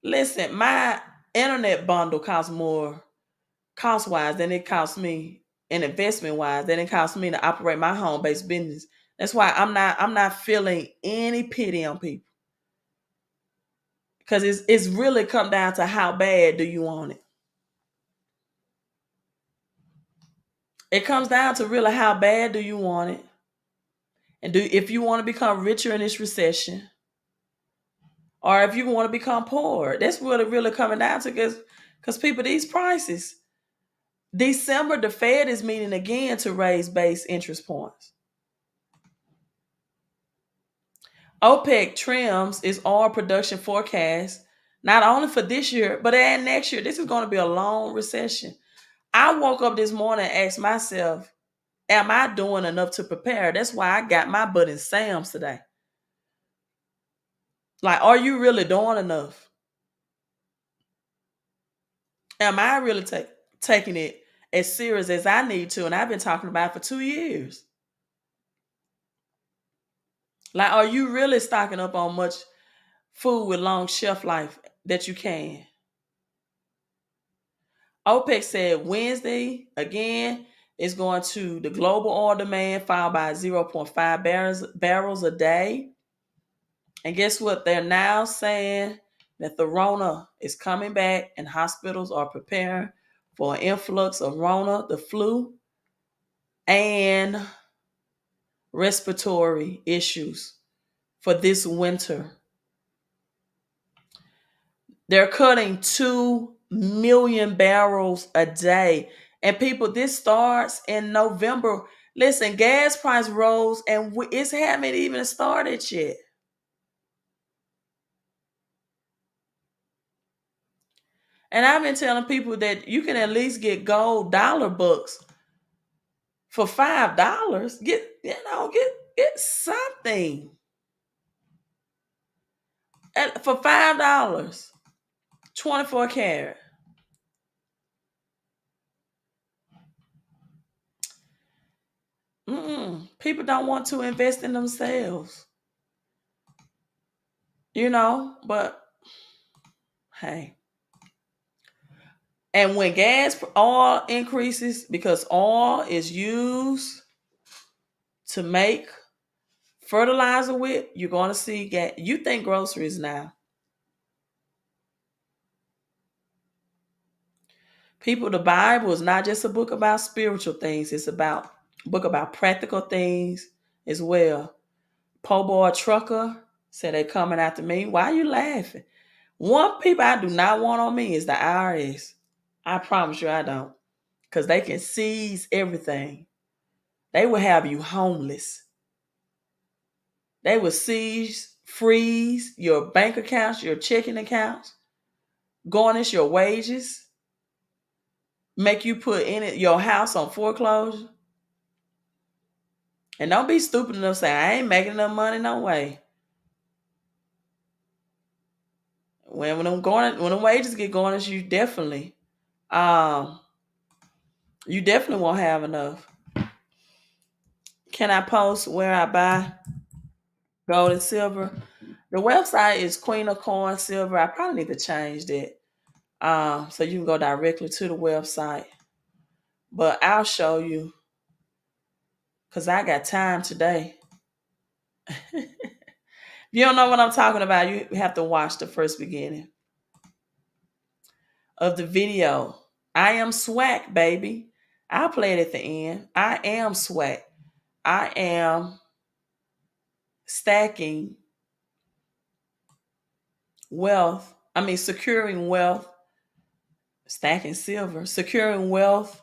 Listen, my internet bundle costs more cost wise than it costs me and investment wise than it costs me to operate my home based business. That's why I'm not feeling any pity on people. Because it's really come down to how bad do you want it. It comes down to really how bad do you want it. And if you want to become richer in this recession, or if you want to become poor. That's what it really coming down to because people, these prices, December, the Fed is meeting again to raise base interest points. OPEC trims its oil production forecast not only for this year, but and next year. This is going to be a long recession. I woke up this morning and asked myself, am I doing enough to prepare? That's why I got my butt in Sam's today. Like, are you really doing enough? Am I really taking it as serious as I need to? And I've been talking about it for 2 years. Like, are you really stocking up on much food with long shelf life that you can? OPEC said Wednesday, again, is going to the global oil demand fall by zero point 0.5 barrels a day. And guess what? They're now saying that the Rona is coming back and hospitals are preparing for an influx of Rona, the flu, and respiratory issues for this winter. They're cutting 2 million barrels a day. And people, this starts in November. Listen, gas price rose and it haven't even started yet. And I've been telling people that you can at least get gold dollar books for $5. Get something. And for $5, 24 karat. People don't want to invest in themselves. But hey. And when oil increases, because oil is used to make fertilizer with, you're going to see gas. You think groceries now. People, the Bible is not just a book about spiritual things. It's a book about practical things as well. Po boy trucker said they coming after me. Why are you laughing? One people I do not want on me is the IRS. I promise you I don't. Because they can seize everything. They will have you homeless. They will seize, freeze your bank accounts, your checking accounts, garnish your wages, make you put your house on foreclosure. And don't be stupid enough to say, I ain't making enough money, no way. When the wages get garnished, you definitely won't have enough. Can I post where I buy gold and silver? The website is Queen of Coin Silver. I probably need to change that. So you can go directly to the website. But I'll show you. Because I got time today. If you don't know what I'm talking about, you have to watch the first beginning of the video. I am swag, baby. I'll play it at the end. I am swag. I am stacking wealth. Securing wealth, stacking silver, securing wealth,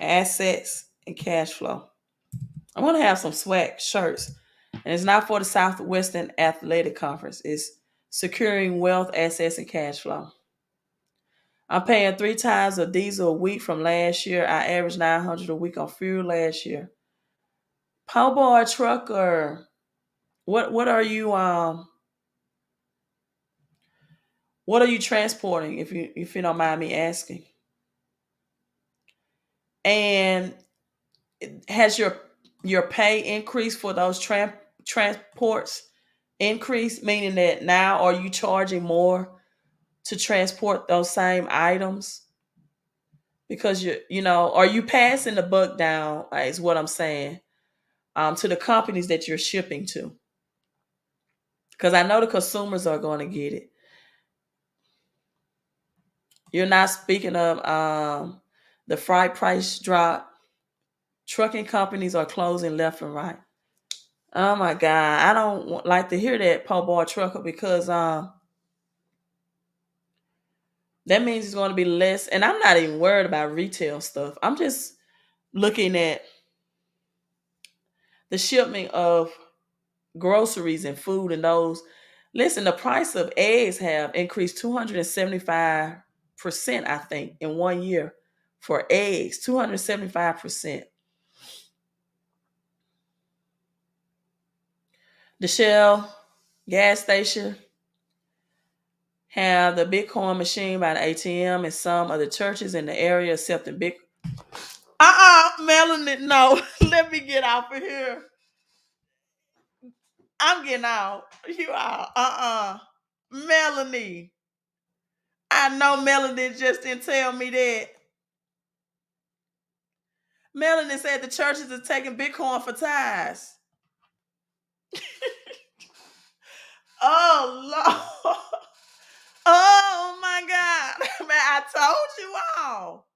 assets, and cash flow. I want to have some swag shirts. And it's not for the Southwestern Athletic Conference. It's securing wealth, assets, and cash flow. I'm paying 3 times of diesel a week from last year. I averaged $900 a week on fuel last year. Po boy trucker, what are you transporting? If you don't mind me asking. And has your pay increased for those transports increased? Meaning that now are you charging more to transport those same items? Because are you passing the buck down, is what I'm saying, to the companies that you're shipping to? Because I know the consumers are going to get it. You're not speaking of the freight price drop. Trucking companies are closing left and right. Oh my God. I don't like to hear that, po boy trucker, because That means it's going to be less. And I'm not even worried about retail stuff. I'm just looking at the shipment of groceries and food and those. Listen, the price of eggs have increased 275%, I think, in 1 year for eggs. 275%. The Shell gas station have the Bitcoin machine by the ATM, and some of the churches in the area accepting Bitcoin. Melanie, no. Let me get off of here. I'm getting out. You out. Melanie. I know Melanie just didn't tell me that. Melanie said the churches are taking Bitcoin for tithes. Oh Lord. Oh my God. Man, I told you all.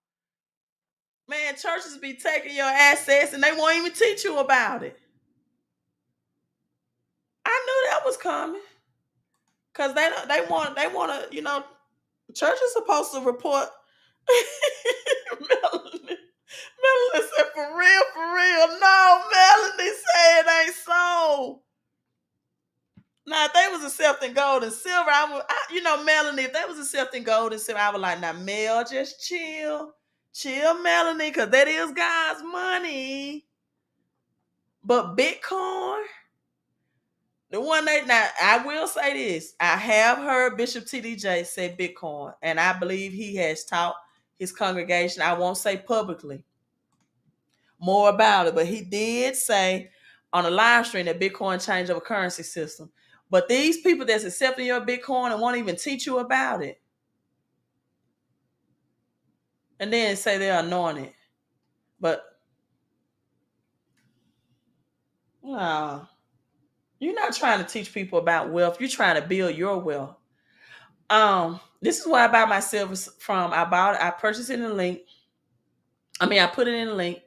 Man, churches be taking your assets and they won't even teach you about it. I knew that was coming. Cause they want to, church is supposed to report. Melanie, Melanie said, for real. No, Melanie said it ain't so. Now, if they was accepting gold and silver, Melanie, if they was accepting gold and silver, I was like, now, Mel, just chill. Chill, Melanie, because that is God's money. But Bitcoin, the one now, I will say this. I have heard Bishop T.D.J. say Bitcoin, and I believe he has taught his congregation, I won't say publicly, more about it, but he did say on a live stream that Bitcoin changed our currency system. But these people that's accepting your Bitcoin and won't even teach you about it, and then say they're anointed. But no, you're not trying to teach people about wealth. You're trying to build your wealth. This is where I buy my silver from. I purchased it in the link. I put it in the link.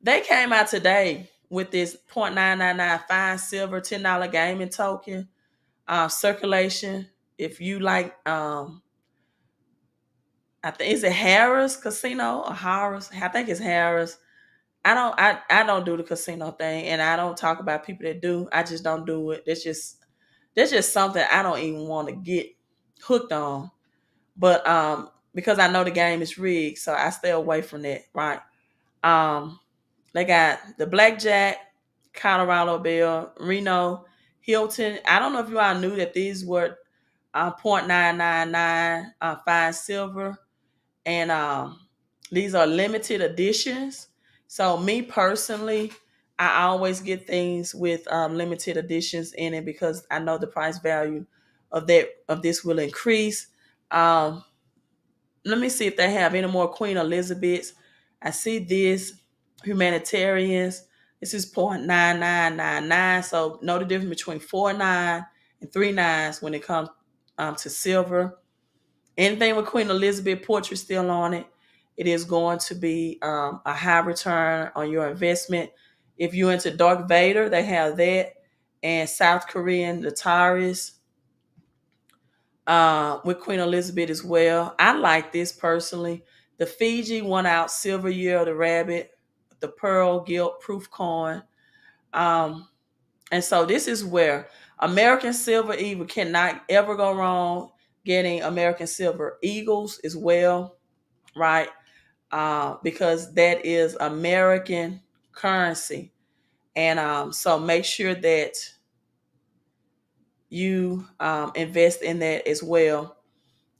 They came out today with this 0.999 fine silver $10 gaming token circulation. If you like, I think is it Harris Casino or Harris? I think it's Harris. I don't do the casino thing, and I don't talk about people that do. I just don't do it. That's just something I don't even want to get hooked on. But because I know the game is rigged, so I stay away from that, right? Um, they got the blackjack, Colorado Bill, Reno, Hilton. I don't know if you all knew that these were 0.999 fine silver, and these are limited editions. So me personally, I always get things with limited editions in it because I know the price value of this will increase. Um, Let me see if they have any more Queen Elizabeths. I see this humanitarians. This is 0.9999. So know the difference between 4.9 and 3.9 when it comes to silver. Anything with Queen Elizabeth portrait still on it, it is going to be a high return on your investment. If you're into Darth Vader, they have that. And South Korean, the Taurus, with Queen Elizabeth as well. I like this personally. The Fiji 1 ounce silver year of the rabbit, the pearl gilt proof coin. And so this is where American Silver Eagle cannot ever go wrong. Getting American Silver Eagles as well, right? Because that is American currency. And so make sure that you invest in that as well.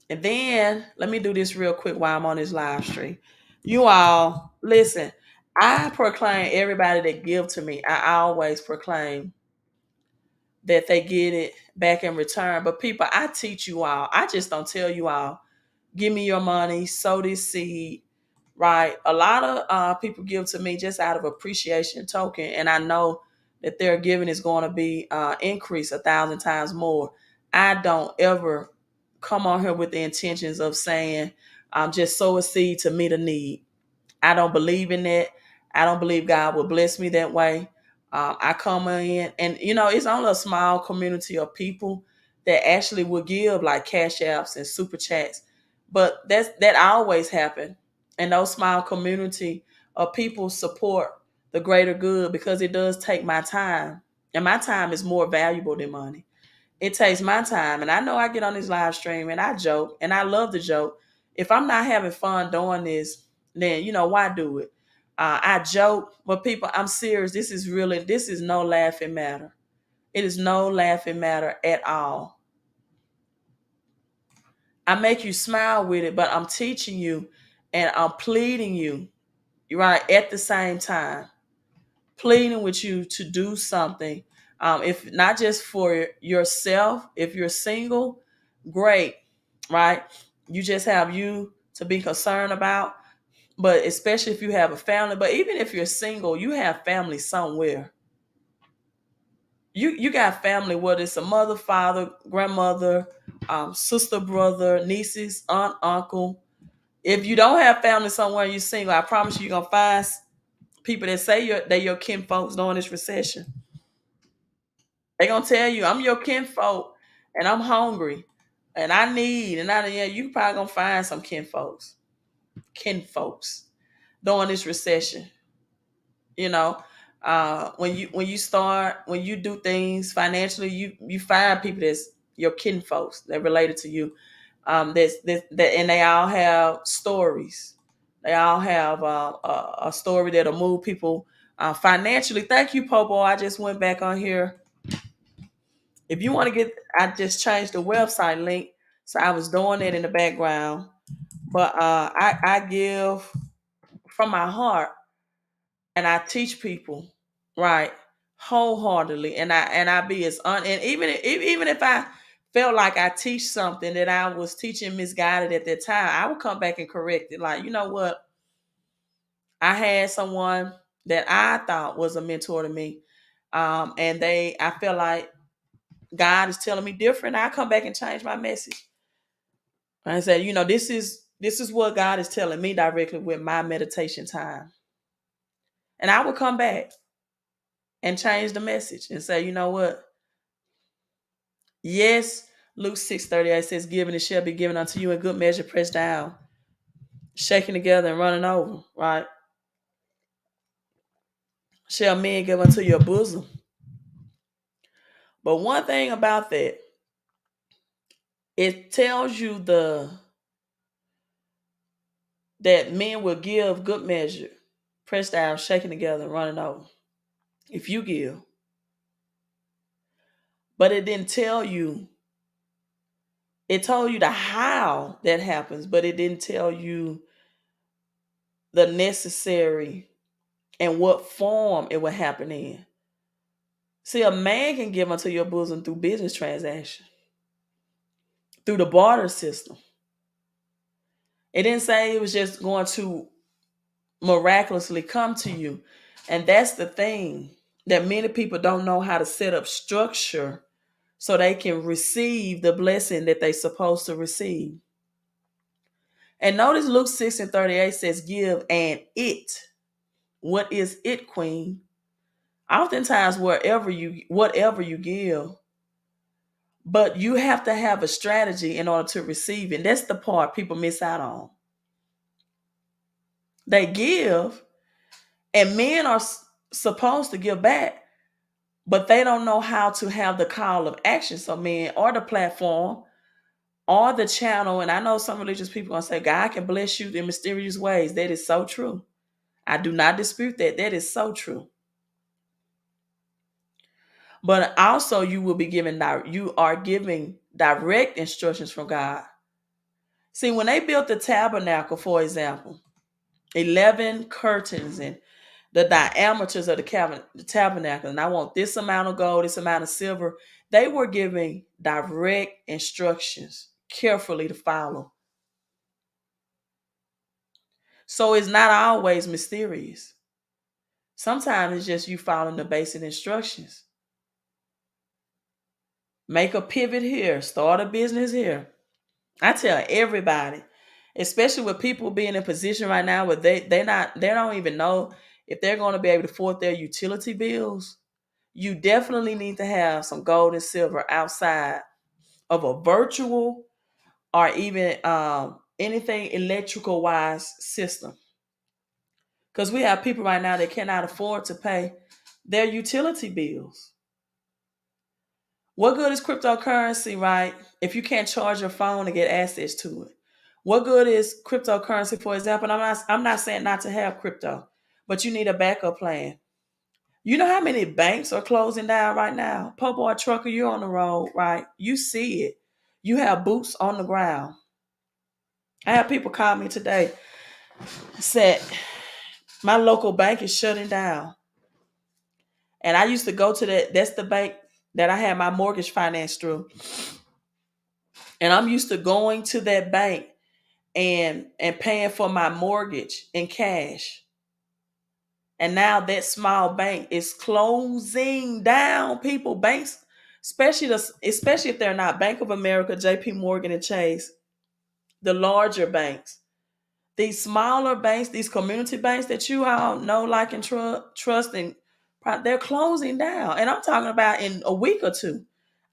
And then let me do this real quick while I'm on this live stream. You all, listen, I proclaim everybody that give to me. I always proclaim that they get it back in return. But people, I teach you all. I just don't tell you all, give me your money, sow this seed, right? A lot of people give to me just out of appreciation token. And I know that their giving is going to be increased 1,000 times more. I don't ever come on here with the intentions of saying, just sow a seed to meet a need. I don't believe in that. I don't believe God will bless me that way. I come in and, it's only a small community of people that actually will give like cash apps and super chats. But that always happen. And those small community of people support the greater good because it does take my time. And my time is more valuable than money. It takes my time. And I know I get on this live stream and I joke and I love to joke. If I'm not having fun doing this, then why do it? I joke, but people, I'm serious. This is no laughing matter. It is no laughing matter at all. I make you smile with it, but I'm teaching you and I'm pleading you, right, at the same time, pleading with you to do something. If not just for yourself, if you're single, great, right? You just have you to be concerned about, but especially if you have a family, but even if you're single, you have family somewhere. You got family, whether it's a mother, father, grandmother, sister, brother, nieces, aunt, uncle. If you don't have family somewhere and you're single, I promise you're gonna find people that say they're your kin folks during this recession. They're gonna tell you, I'm your kin folk and I'm hungry and I need and I yeah, you probably gonna find some kin folks during this recession. You know, when you do things financially, you find people that's your kin folks that related to you. And they all have stories. They all have a story that'll move people financially. Thank you, Popo. I just went back on here. If you want to get, I just changed the website link, so I was doing it in the background. But I give from my heart, and I teach people right wholeheartedly, and I be as and even if I felt like I teach something that I was teaching misguided at that time, I would come back and correct it. Like, you know what? I had someone that I thought was a mentor to me, and I feel like God is telling me different. I come back and change my message. I said, this is what God is telling me directly with my meditation time, and I would come back and change the message and say, you know what? Yes, Luke 6:38 says, "Given it shall be given unto you in good measure, pressed down, shaking together, and running over." Right? Shall men give unto your bosom? But one thing about that, it tells you that men will give good measure, pressed down, shaking together, and running over. If you give, but it didn't tell you. It told you the how that happens, but it didn't tell you the necessary and what form it will happen in. See, a man can give unto your bosom through business transaction, through the barter system. It didn't say it was just going to miraculously come to you. And that's the thing that many people don't know how to set up structure so they can receive the blessing that they're supposed to receive. And notice Luke 6:38 says, "Give and it." What is it, Queen? Oftentimes, whatever you give, but you have to have a strategy in order to receive it. That's the part people miss out on. They give, and men are supposed to give back, but they don't know how to have the call of action. So men or the platform or the channel, and I know some religious people are gonna say, God can bless you in mysterious ways. That is so true. I do not dispute that. That is so true. But also you are giving direct instructions from God. See, when they built the tabernacle, for example, 11 curtains and the diameters of the tabernacle, and I want this amount of gold, this amount of silver. They were giving direct instructions, carefully to follow. So it's not always mysterious. Sometimes it's just you following the basic instructions. Make a pivot here, start a business here. I tell everybody, especially with people being in a position right now where they don't even know if they're going to be able to afford their utility bills. You definitely need to have some gold and silver outside of a virtual or even anything electrical wise system. Because we have people right now that cannot afford to pay their utility bills. What good is cryptocurrency, right? If you can't charge your phone to get access to it. What good is cryptocurrency, for example? I'm not saying not to have crypto, but you need a backup plan. You know how many banks are closing down right now? Po boy trucker, you're on the road, right? You see it. You have boots on the ground. I have people call me today, said my local bank is shutting down. And I used to go to that's the bank that I had my mortgage financed through. And I'm used to going to that bank and paying for my mortgage in cash. And now that small bank is closing down. People, banks, especially if they're not Bank of America, JP Morgan, and Chase, the larger banks. These smaller banks, these community banks that you all know, like, and trust, and they're closing down. And I'm talking about in a week or two.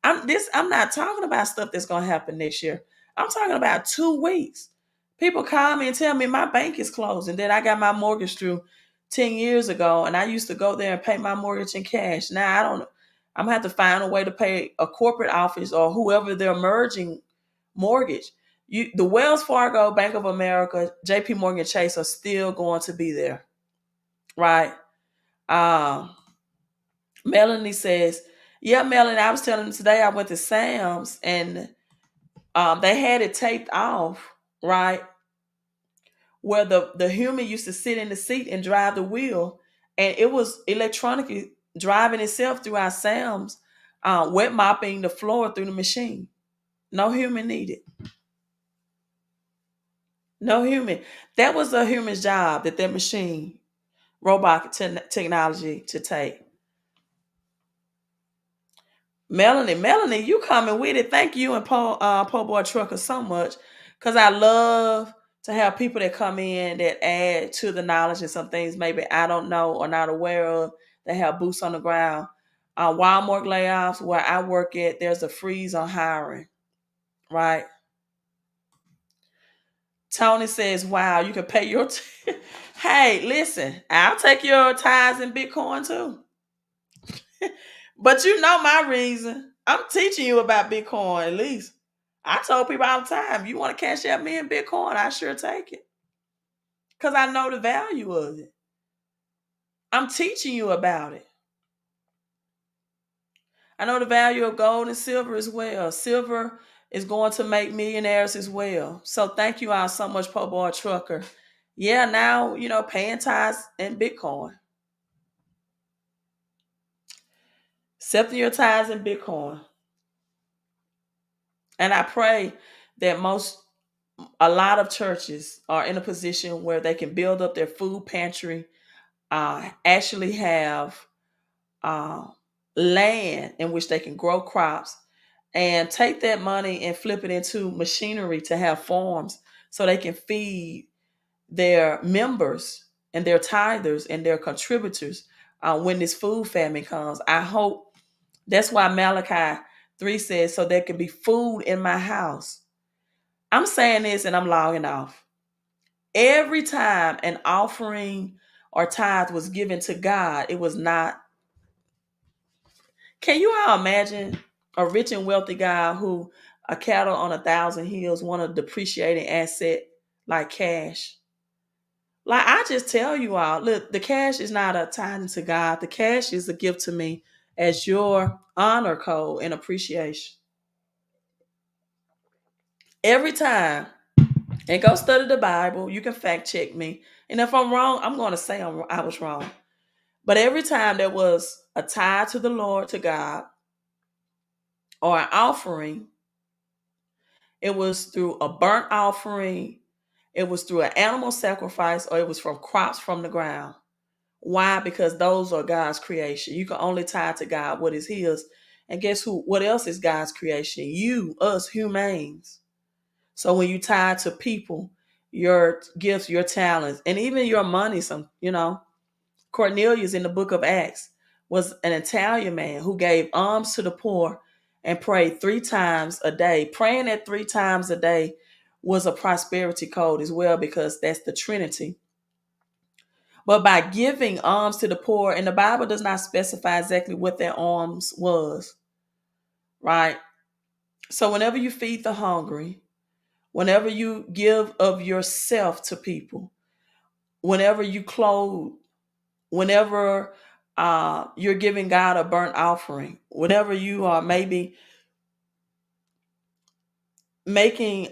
I'm not talking about stuff that's gonna happen next year. I'm talking about 2 weeks. People call me and tell me my bank is closing. That I got my mortgage through 10 years ago, and I used to go there and pay my mortgage in cash. Now I don't. I'm gonna have to find a way to pay a corporate office or whoever they're merging mortgage. The Wells Fargo, Bank of America, JP Morgan Chase are still going to be there, right? Um, Melanie says, yeah, Melanie, I was telling them today I went to Sam's and they had it taped off, right? Where the human used to sit in the seat and drive the wheel, and it was electronically driving itself through our Sam's, wet mopping the floor through the machine. No human needed. No human. That was a human's job that machine, robotic technology to take. Melanie, you coming with it. Thank you and Po Boy Trucker so much. Cause I love to have people that come in that add to the knowledge and some things maybe I don't know or not aware of. They have boots on the ground. Wal-Mart layoffs where I work at, there's a freeze on hiring, right? Tony says, wow, you can pay your hey, listen, I'll take your tithes in Bitcoin too. But you know my reason. I'm teaching you about Bitcoin at least. I told people all the time, you want to cash out me in Bitcoin, I sure take it. Because I know the value of it. I'm teaching you about it. I know the value of gold and silver as well. Silver is going to make millionaires as well. So thank you all so much, Po Boy Trucker. Yeah, now, paying tithes in Bitcoin. Accepting your tithes in Bitcoin. And I pray that a lot of churches are in a position where they can build up their food pantry, actually have uh, land in which they can grow crops, and take that money and flip it into machinery to have farms so they can feed their members and their tithers and their contributors when this food famine comes. I hope that's why Malachi 3 says, so there can be food in my house. I'm saying this and I'm logging off. Every time an offering or tithe was given to God, it was not. Can you all imagine a rich and wealthy guy who a cattle on 1,000 hills want a depreciating asset like cash? Like, I just tell you all, look, the cash is not a tithing to God. The cash is a gift to me as your honor code and appreciation. Every time, and go study the Bible. You can fact check me. And if I'm wrong, I'm going to say I was wrong. But every time there was a tithe to the Lord, to God, or an offering, it was through a burnt offering, it was through an animal sacrifice, or it was from crops from the ground. Why? Because those are God's creation. You can only tie to God what is His. And guess who? What else is God's creation? You, us, humans. So when you tie to people, your gifts, your talents, and even your money, Cornelius in the book of Acts was an Italian man who gave alms to the poor and prayed 3 times a day. Praying at 3 times a day was a prosperity code as well, because that's the Trinity. But by giving alms to the poor, and the Bible does not specify exactly what that alms was, right? So whenever you feed the hungry, whenever you give of yourself to people, whenever you clothe, whenever you're giving God a burnt offering, whenever you are maybe making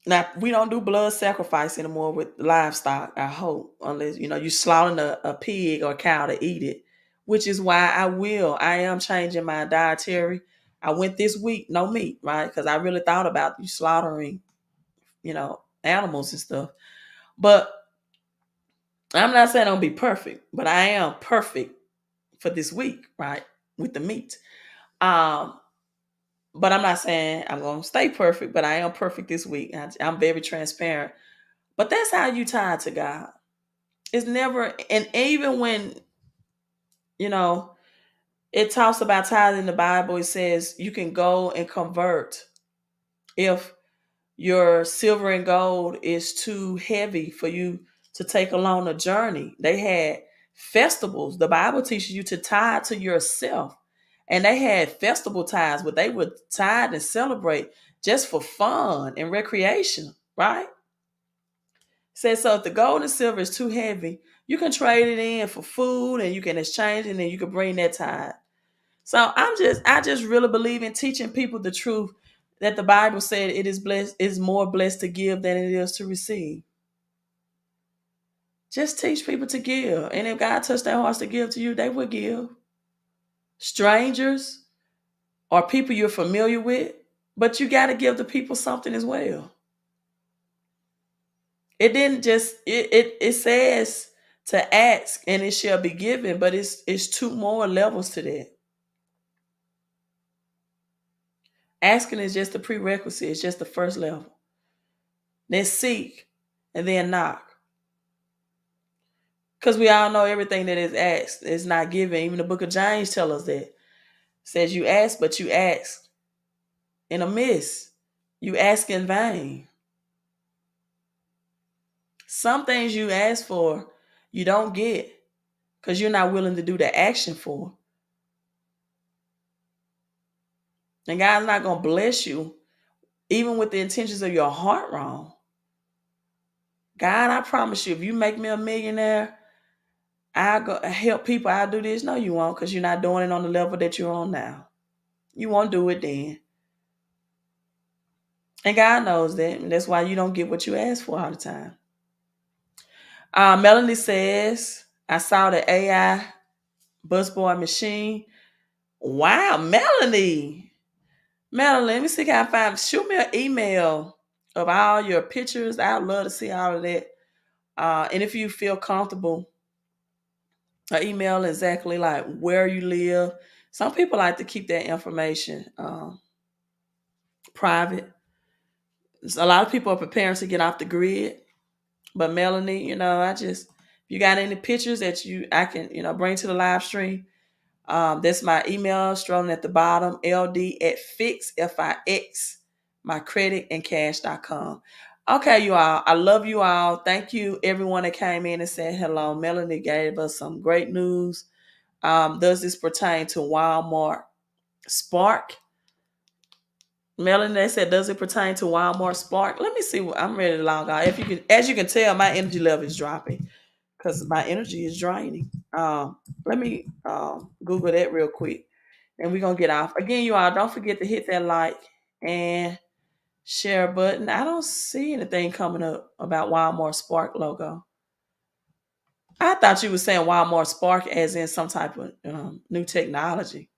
now we don't do blood sacrifice anymore with livestock, I hope, unless you slaughtering a pig or a cow to eat it, which is why I am changing my dietary. I went this week no meat, right? Because I really thought about you slaughtering animals and stuff. But I'm not saying I'll be perfect, but I am perfect for this week, right? With the meat. Um, but I'm not saying I'm gonna stay perfect, but I am perfect this week. I'm very transparent. But that's how you tie to God. It's never, and even when, you know, it talks about tithing in the Bible, it says you can go and convert if your silver and gold is too heavy for you to take along a journey. They had festivals. The Bible teaches you to tithe to yourself. And they had festival tithes where they would tithe and celebrate just for fun and recreation, right? Says so if the gold and silver is too heavy, you can trade it in for food and you can exchange it and then you can bring that tithe. So I just really believe in teaching people the truth that the Bible said is more blessed to give than it is to receive. Just teach people to give. And if God touched their hearts to give to you, they will give. Strangers or people you're familiar with, but you got to give the people something as well. It didn't just it says to ask and it shall be given, but it's two more levels to that. Asking is just the prerequisite, it's just the first level. Then seek and then knock. Because we all know everything that is asked is not given. Even the book of James tells us that. It says you ask, but you ask in a miss. You ask in vain. Some things you ask for, you don't get because you're not willing to do the action for. And God's not going to bless you even with the intentions of your heart wrong. God, I promise you, if you make me a millionaire, I'll go help people. I'll do this. No, you won't, because you're not doing it on the level that you're on now. You won't do it then. And God knows that. And that's why you don't get what you ask for all the time. Melanie says, I saw the AI busboy machine. Wow, Melanie. Melanie, let me see if I can find. Shoot me an email of all your pictures. I'd love to see all of that. And if you feel comfortable, an email exactly like where you live. Some people like to keep that information private. A lot of people are preparing to get off the grid. But Melanie, if you got any pictures that I can, bring to the live stream. That's my email strolling at the bottom, ld@fix, FIX, my credit and cash.com. Okay, you all. I love you all. Thank you, everyone that came in and said hello. Melanie gave us some great news. Does this pertain to Wal-Mart Spark? Melanie, they said, does it pertain to Wal-Mart Spark? Let me see. I'm ready to log on. If you can, as you can tell, my energy level is dropping because my energy is draining. Let me Google that real quick, and we're gonna get off. Again, you all don't forget to hit that like and share button. I don't see anything coming up about Wal-Mart Spark logo. I thought you were saying Wal-Mart Spark as in some type of new technology.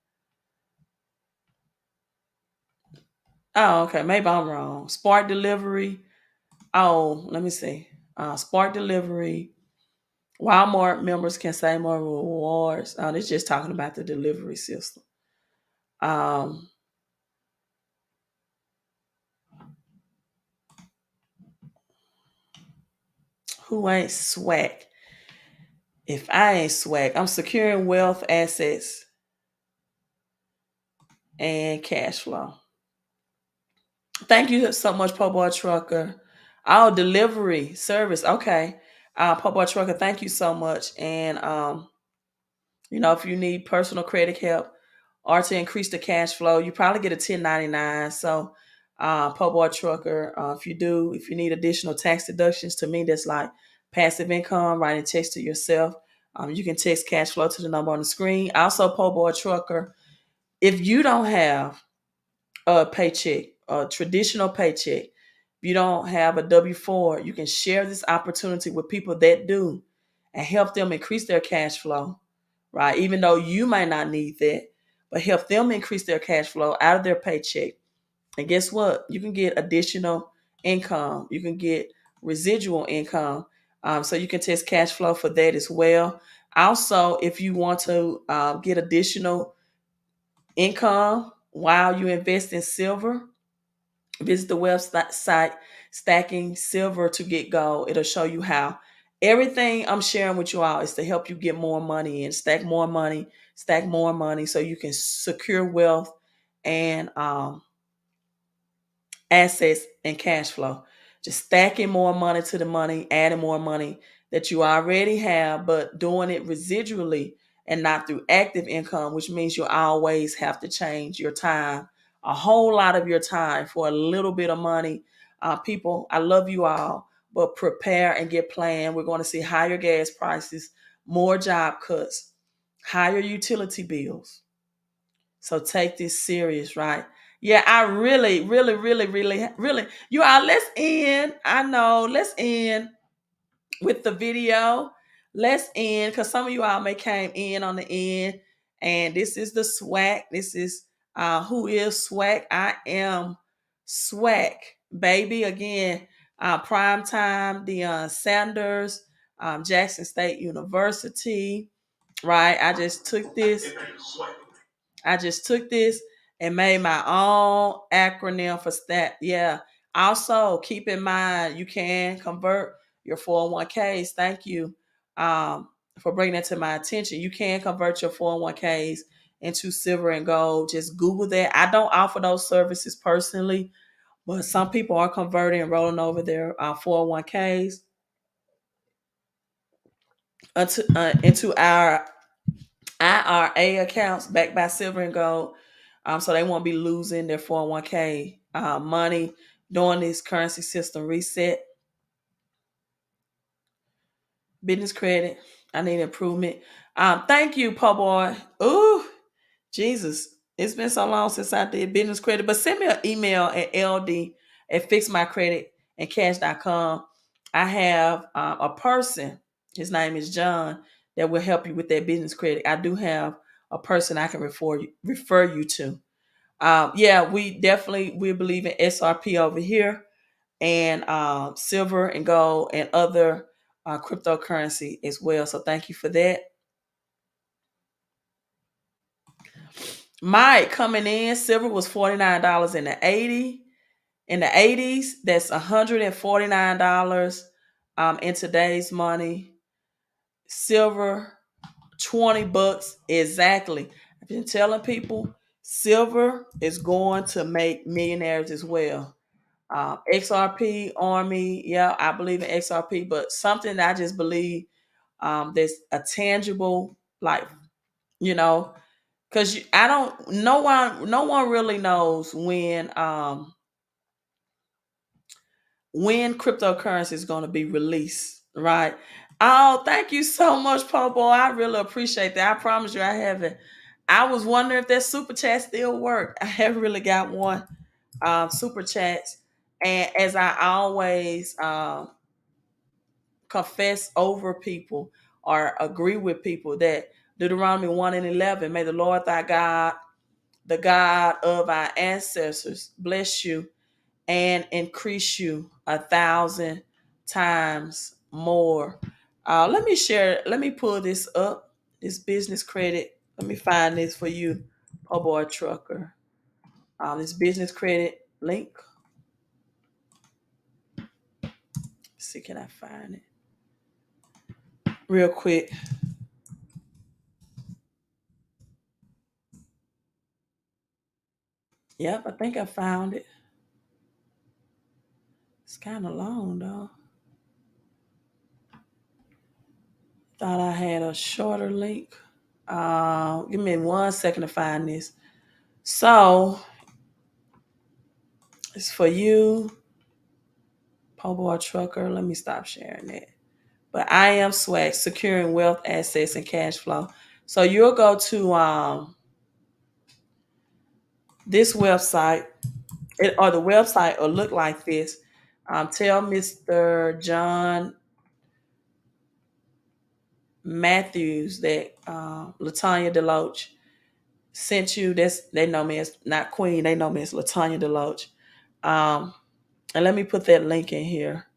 Oh, okay. Maybe I'm wrong. Spark delivery. Oh, let me see. Spark delivery. Walmart members can save more rewards. It's just talking about the delivery system. Who ain't swag? If I ain't swag, I'm securing wealth, assets, and cash flow. Thank you so much, Po Boy Trucker. Oh, delivery service. Okay. Po Boy Trucker, thank you so much. And if you need personal credit help or to increase the cash flow, you probably get a 1099. So Po Boy Trucker, if you need additional tax deductions, to me that's like passive income, writing text to yourself. You can text cash flow to the number on the screen. Also, Po Boy Trucker, if you don't have a paycheck, a traditional paycheck, if you don't have a W-4, you can share this opportunity with people that do and help them increase their cash flow, right? Even though you might not need that, but help them increase their cash flow out of their paycheck. And guess what? You can get additional income. You can get residual income. So you can test cash flow for that as well. Also, if you want to get additional income while you invest in silver, visit the website Stacking Silver to Get Gold. It'll show you how. Everything I'm sharing with you all is to help you get more money in, stack more money so you can secure wealth and assets and cash flow. Just stacking more money to the money, adding more money that you already have, but doing it residually and not through active income, which means you always have to change your time, a whole lot of your time for a little bit of money. People, I love you all, but prepare and get planned. We're going to see higher gas prices, more job cuts, higher utility bills. So take this serious, right? Yeah, I really, really, really, really, really, you all, let's end. I know, let's end with the video. Let's end because some of you all may came in on the end. And this is the swag. This is who is swag. I am swag, baby. Again, prime time, Deion Sanders, Jackson State University, right? I just took this and made my own acronym for stat. Yeah. Also, keep in mind you can convert your 401ks. Thank you for bringing that to my attention. You can convert your 401ks into silver and gold. Just Google that. I don't offer those services personally, but some people are converting and rolling over their 401ks into our IRA accounts backed by silver and gold. So they won't be losing their 401k money during this currency system reset. Business credit, I need improvement. Thank you, po boy. Ooh, Jesus. It's been so long since I did business credit, but send me an email at ld@fixmycreditandcash.com. I have a person, his name is John, that will help you with that business credit. I do have a person I can refer you to. Yeah, we believe in SRP over here and silver and gold and other cryptocurrency as well. So thank you for that. Mike coming in, silver was $49 in the 80s. That's $149 in today's money. Silver, $20 exactly. I've been telling people silver is going to make millionaires as well. XRP, Army, yeah, I believe in XRP, but something that I just believe that's a tangible, like, you know, because I don't, no one really knows when cryptocurrency is going to be released, right? Oh, thank you so much, Popo. I really appreciate that. I promise you, I haven't. I was wondering if that super chat still worked. I haven't really got one super chats, and as I always confess over people or agree with people that Deuteronomy 1:11, may the Lord thy God, the God of our ancestors, bless you and increase you 1,000 times more. Let me pull this up, this business credit. Let me find this for you, oh boy, trucker. This business credit link. Let's see, can I find it real quick? Yep, I think I found it. It's kind of long though. Thought I had a shorter link. Give me 1 second to find this. So it's for you, po' boy trucker. Let me stop sharing that. But I am swag, securing wealth, assets, and cash flow. So you'll go to this website, or the website will look like this. Tell Mr. John Matthews that Latanya Deloach sent you. They know me as not Queen. They know me as Latanya Deloach. And let me put that link in here.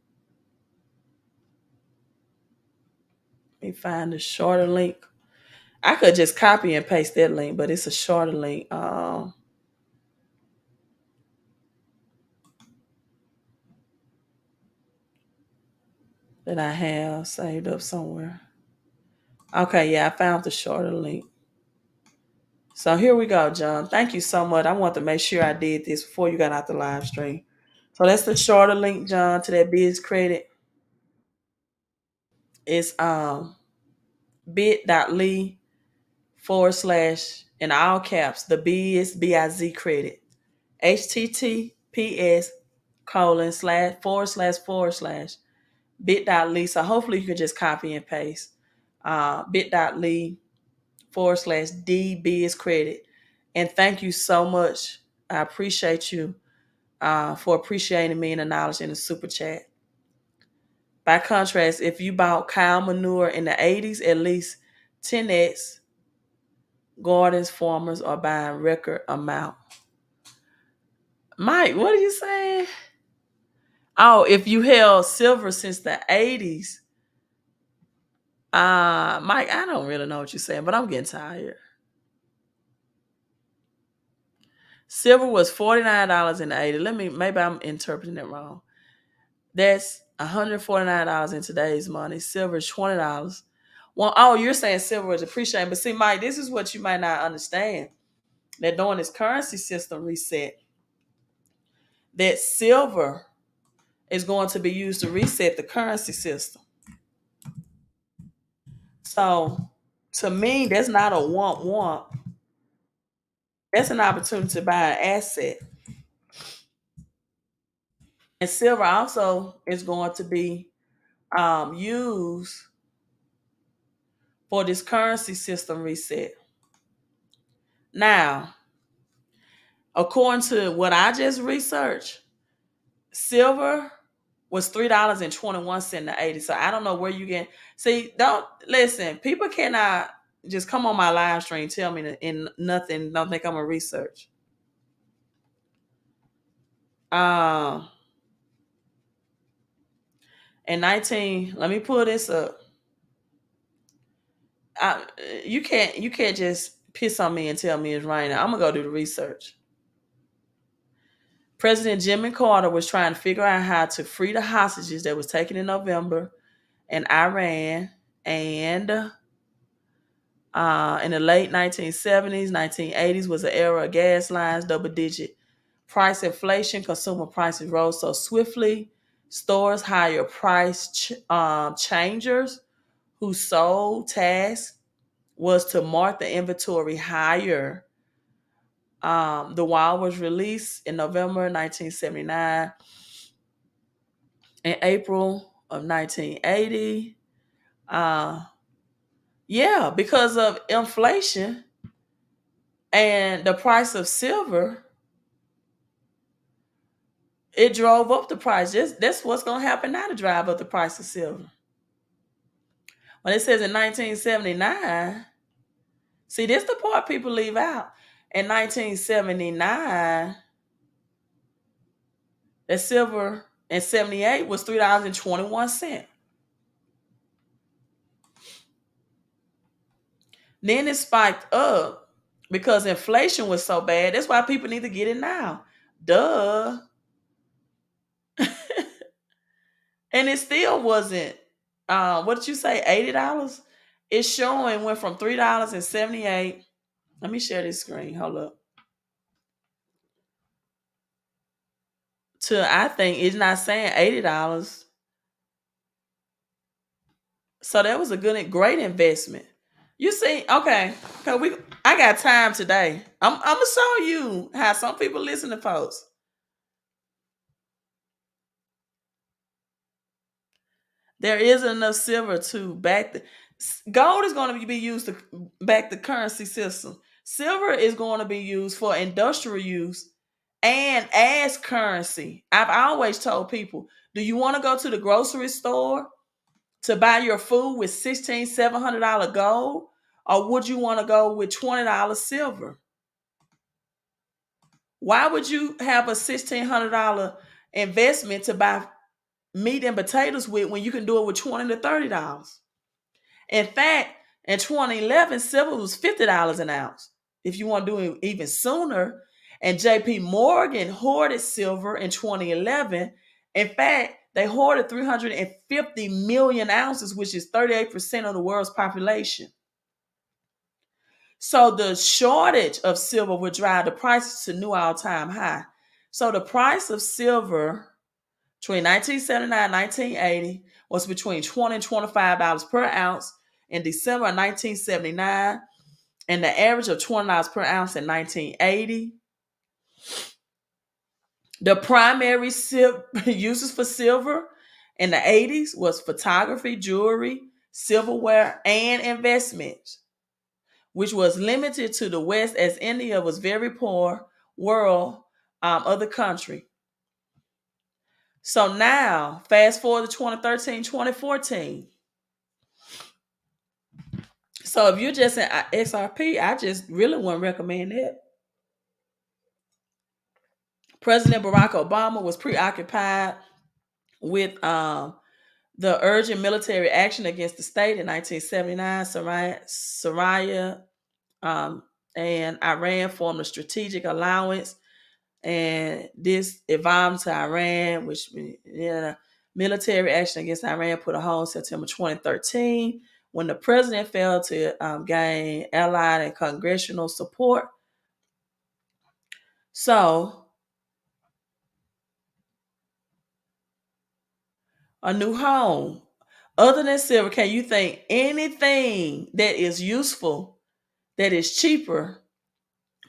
Let me find the shorter link. I could just copy and paste that link, but it's a shorter link. That I have saved up somewhere. Okay, yeah, I found the shorter link. So here we go, John. Thank you so much. I want to make sure I did this before you got out the live stream. So that's the shorter link, John, to that biz credit. It's bit.ly / in all caps the biz credit. HTTPS :// bit.ly. So hopefully you can just copy and paste bit.ly / DBiz credit. And thank you so much. I appreciate you for appreciating me and the knowledge in the super chat. By contrast, if you bought cow manure in the 80s, at least 10x gardens farmers are buying record amount. Mike, what are you saying? Oh, if you held silver since the 80s, Mike, I don't really know what you're saying, but I'm getting tired. Silver was $49 in the 80s. Maybe I'm interpreting it wrong. That's $149 in today's money. Silver is $20. Well, oh, you're saying silver is appreciating. But see, Mike, this is what you might not understand. That during this currency system reset, that silver is going to be used to reset the currency system. So to me, that's not a want. That's an opportunity to buy an asset. And silver also is going to be used for this currency system reset. Now, according to what I just researched, silver was $3.21 in the 80s. So I don't know where you get. See, don't listen. People cannot just come on my live stream tell me in nothing. Don't think I'm a research. In 19, let me pull this up. You can't just piss on me and tell me it's right now. I'm gonna go do the research. President Jimmy Carter was trying to figure out how to free the hostages that was taken in November in Iran, and in the late 1970s, 1980s was the era of gas lines, double-digit price inflation. Consumer prices rose so swiftly. Stores hired price changers whose sole task was to mark the inventory higher. The Wall was released in November 1979. In April of 1980, because of inflation and the price of silver, it drove up the price. That's what's going to happen now to drive up the price of silver. When it says in 1979, see, this the part people leave out. In 1979, the silver in 78 was $3.21. Then it spiked up because inflation was so bad. That's why people need to get it now. Duh. And it still wasn't, what did you say, $80? It's showing went from $3.78. Let me share this screen. Hold up. to, I think it's not saying $80. So that was a great investment. You see, okay, cause I got time today. I'm gonna show you how some people listen to folks. There isn't enough silver to back the gold is going to be used to back the currency system. Silver is going to be used for industrial use and as currency. I've always told people, do you want to go to the grocery store to buy your food with $1,700 gold, or would you want to go with $20 silver? Why would you have a $1,600 investment to buy meat and potatoes with when you can do it with $20 to $30? In fact, in 2011, silver was $50 an ounce. If you want to do it even sooner, and JP Morgan hoarded silver in 2011. In fact, they hoarded 350 million ounces, which is 38% of the world's population. So the shortage of silver would drive the prices to new all-time high. So the price of silver between 1979 and 1980 was between $20 and $25 per ounce in December of 1979, and the average of $20 per ounce in 1980. The primary uses for silver in the 80s was photography, jewelry, silverware, and investments, which was limited to the West as India was very poor world of the country. So now, fast forward to 2013, 2014. So if you're just in XRP, I just really wouldn't recommend it. President Barack Obama was preoccupied with the urgent military action against the state in 1979. Syria and Iran formed a strategic alliance, and this evolved to Iran, which military action against Iran put a hold on September 2013 when the president failed to gain allied and congressional support. So, a new home. Other than silver, can you think anything that is useful that is cheaper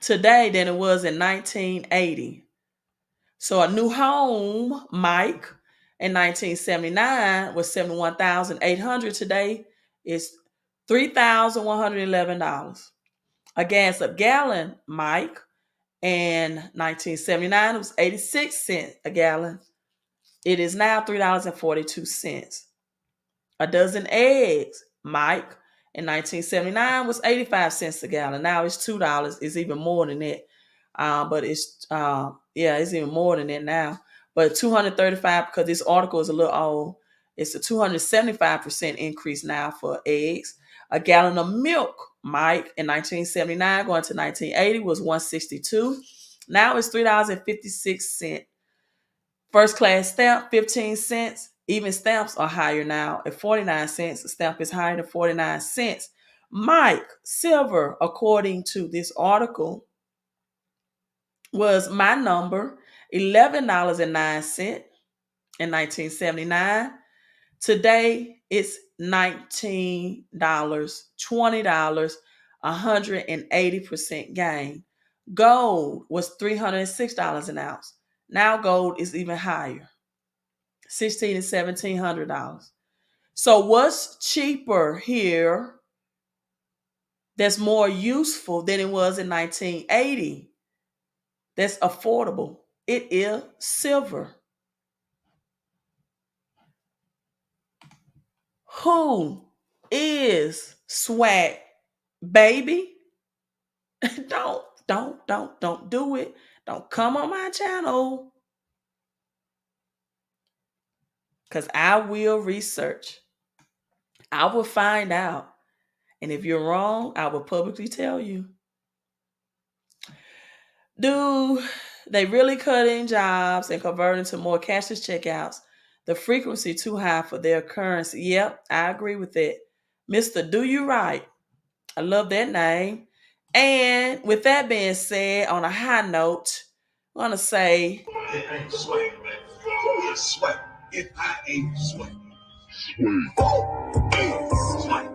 today than it was in 1980? So a new home, Mike, in 1979 was $71,800. Today is $3,111. A gas a gallon, Mike, in 1979 it was 86 cents a gallon. It is now $3.42. A dozen eggs, Mike, in 1979 was 85 cents a gallon. Now it's $2. It's even more than that. But it's it's even more than that now. But 235, because this article is a little old, it's a 275% increase now for eggs. A gallon of milk, Mike, in 1979 going to 1980 was $1.62. Now it's $3.56. First class stamp, 15 cents. Even stamps are higher now at 49 cents. A stamp is higher than 49 cents. Mike, silver, according to this article, was my number, $11.09 in 1979. Today, it's $19, $20, 180% gain. Gold was $306 an ounce. Now gold is even higher, $1,600 and $1,700. So what's cheaper here that's more useful than it was in 1980? That's affordable. It is silver. Who is swag baby? don't do it. Don't come on my channel. Because I will research. I will find out. And if you're wrong, I will publicly tell you. Do they really cutting jobs and converting to more cashless checkouts? The frequency too high for their currency. Yep, I agree with that. Mr. Do You Right. I love that name. And with that being said, on a high note, I'm going to say It ain't swag. Who is swag? If I ain't swag. Who is swag?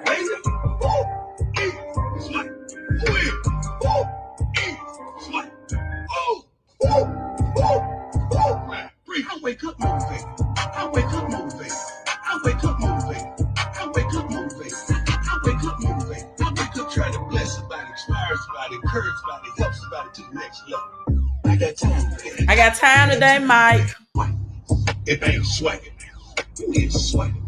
Crazy? Who is swag? Who is swag? Oh, man. I wake up motivated. I wake up motivated. I wake up motivated. I wake up motivated. I wake up motivated. I wake up trying to bless somebody, inspire somebody, encourage somebody, help somebody to the next level. I got time. I got time today, Mike. It ain't swagging. Who is swagging?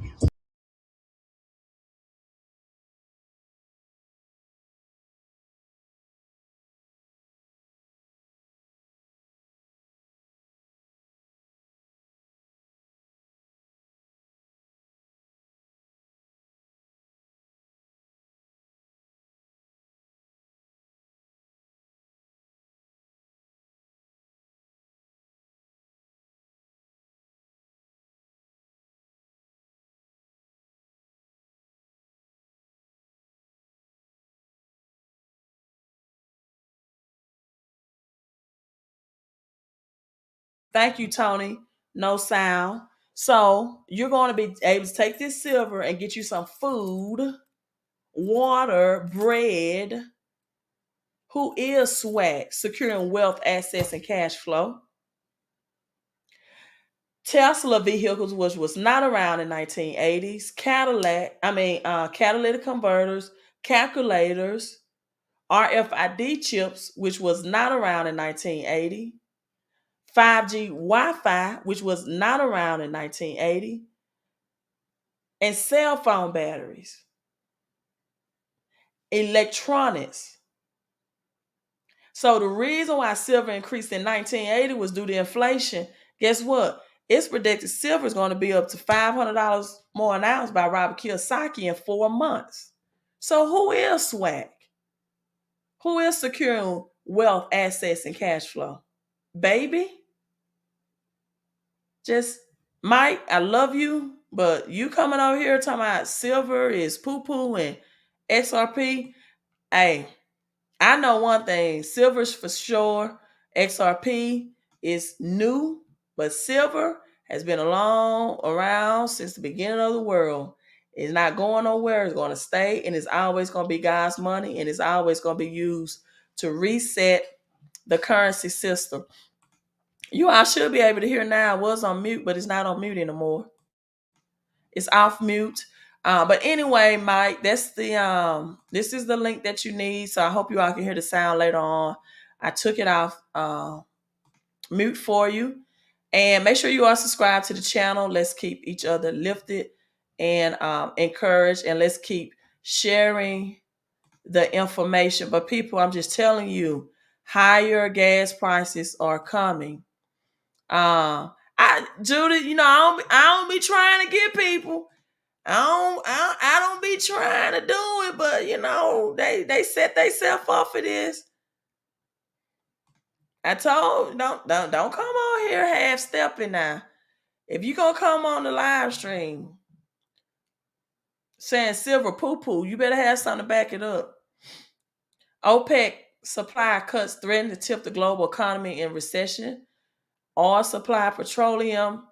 Thank you, Tony. No sound. So you're going to be able to take this silver and get you some food, water, bread. Who is swag? Securing wealth, assets, and cash flow. Tesla vehicles, which was not around in 1980s. Catalytic converters, calculators, RFID chips, which was not around in 1980. 5G Wi-Fi, which was not around in 1980, and cell phone batteries, electronics. So the reason why silver increased in 1980 was due to inflation. Guess what? It's predicted silver is going to be up to $500 more an ounce by Robert Kiyosaki in 4 months. So who is swag? Who is securing wealth, assets, and cash flow? Baby, just Mike, I love you, but you coming over here talking about silver is poo poo and XRP. Hey, I know one thing: silver's for sure. XRP is new, but silver has been along around since the beginning of the world. It's not going nowhere. It's going to stay, and it's always going to be God's money, and it's always going to be used to reset the currency system. You all should be able to hear now. I was on mute, but it's not on mute anymore. It's off mute. But anyway, Mike, that's the this is the link that you need. So I hope you all can hear the sound later on. I took it off mute for you. And make sure you are subscribed to the channel. Let's keep each other lifted and encouraged, and let's keep sharing the information. But people, I'm just telling you, higher gas prices are coming. Judy, I don't be trying to get people. I don't be trying to do it, but they set themselves up for this. I told don't come on here half stepping now. If you gonna come on the live stream saying silver poo poo, you better have something to back it up. OPEC supply cuts threaten to tip the global economy in recession. Oil supply, petroleum,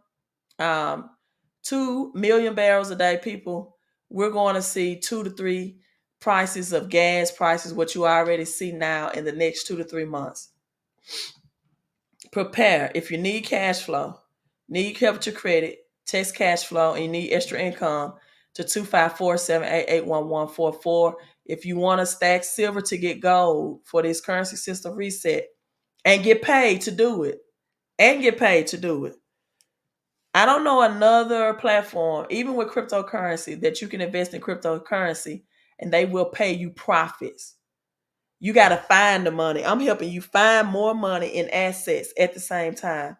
2 million barrels a day, people. We're going to see 2 to 3 prices of gas prices, what you already see now in the next 2 to 3 months. Prepare. If you need cash flow, need help with your credit, text cash flow, and you need extra income to 254-788-1144. If you want to stack silver to get gold for this currency system reset and get paid to do it, I don't know another platform, even with cryptocurrency, that you can invest in cryptocurrency and they will pay you profits. You got to find the money. I'm helping you find more money in assets at the same time.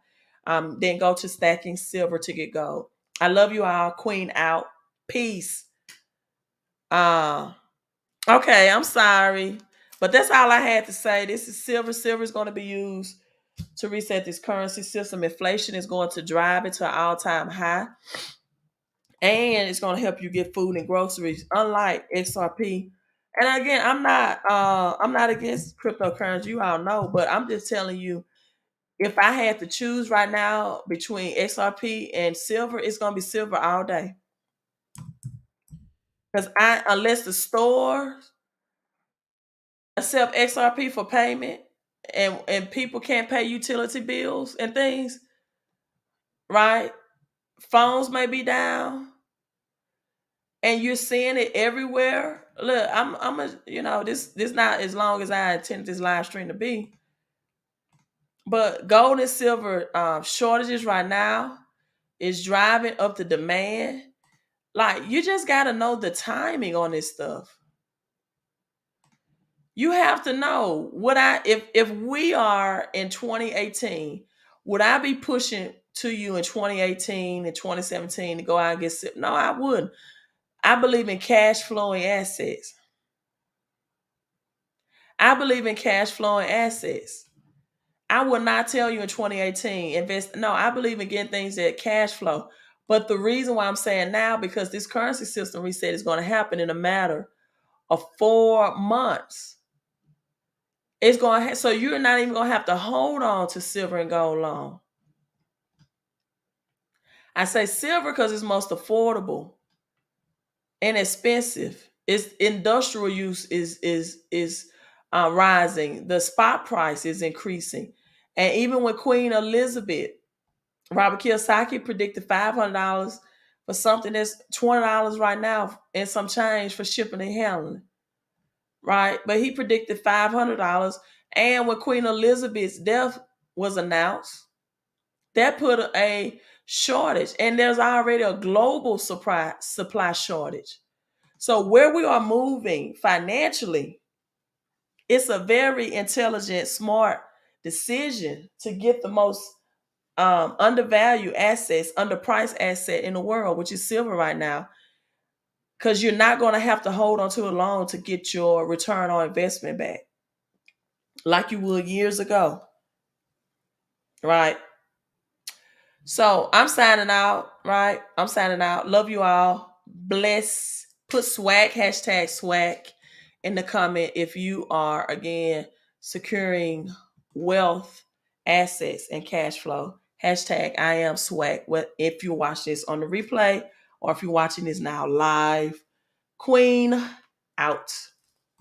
Then go to stacking silver to get gold. I love you all. Queen out. Peace. Okay, I'm sorry. But that's all I had to say. This is silver. Silver is going to be used to reset this currency system. Inflation is going to drive it to an all-time high. And it's going to help you get food and groceries, unlike XRP. And again, I'm not against cryptocurrency, you all know, but I'm just telling you, If I had to choose right now between XRP and silver, it's gonna be silver all day. Because unless the store accept XRP for payment and people can't pay utility bills and things, right? Phones may be down and you're seeing it everywhere. Look, I'm a, this not as long as I intended this live stream to be. But gold and silver shortages right now is driving up the demand. Like, you just got to know the timing on this stuff. You have to know what if we are in 2018, would I be pushing to you in 2018 and 2017 to go out and get silver? No, I wouldn't. I believe in cash flowing assets. I believe in cash flowing assets. I would not tell you in 2018 invest. No, I believe in getting things that cash flow. But the reason why I'm saying now, because this currency system reset is going to happen in a matter of 4 months. It's going to so you're not even going to have to hold on to silver and gold long. I say silver because it's most affordable and expensive. Its industrial use is rising. The spot price is increasing, and even with Queen Elizabeth, Robert Kiyosaki predicted $500 for something that's $20 right now and some change for shipping and handling. Right, but he predicted $500, and when Queen Elizabeth's death was announced, that put a shortage, and there's already a global supply shortage. So where we are moving financially, it's a very intelligent, smart decision to get the most undervalued assets, underpriced asset in the world, which is silver right now, because you're not going to have to hold on to a loan to get your return on investment back like you would years ago. Right. So I'm signing out, right? I'm signing out. Love you all. Bless. Put swag, hashtag swag in the comment if you are, again, securing wealth, assets, and cash flow. Hashtag I am swag. If you watch this on the replay or if you're watching this now live. Queen out.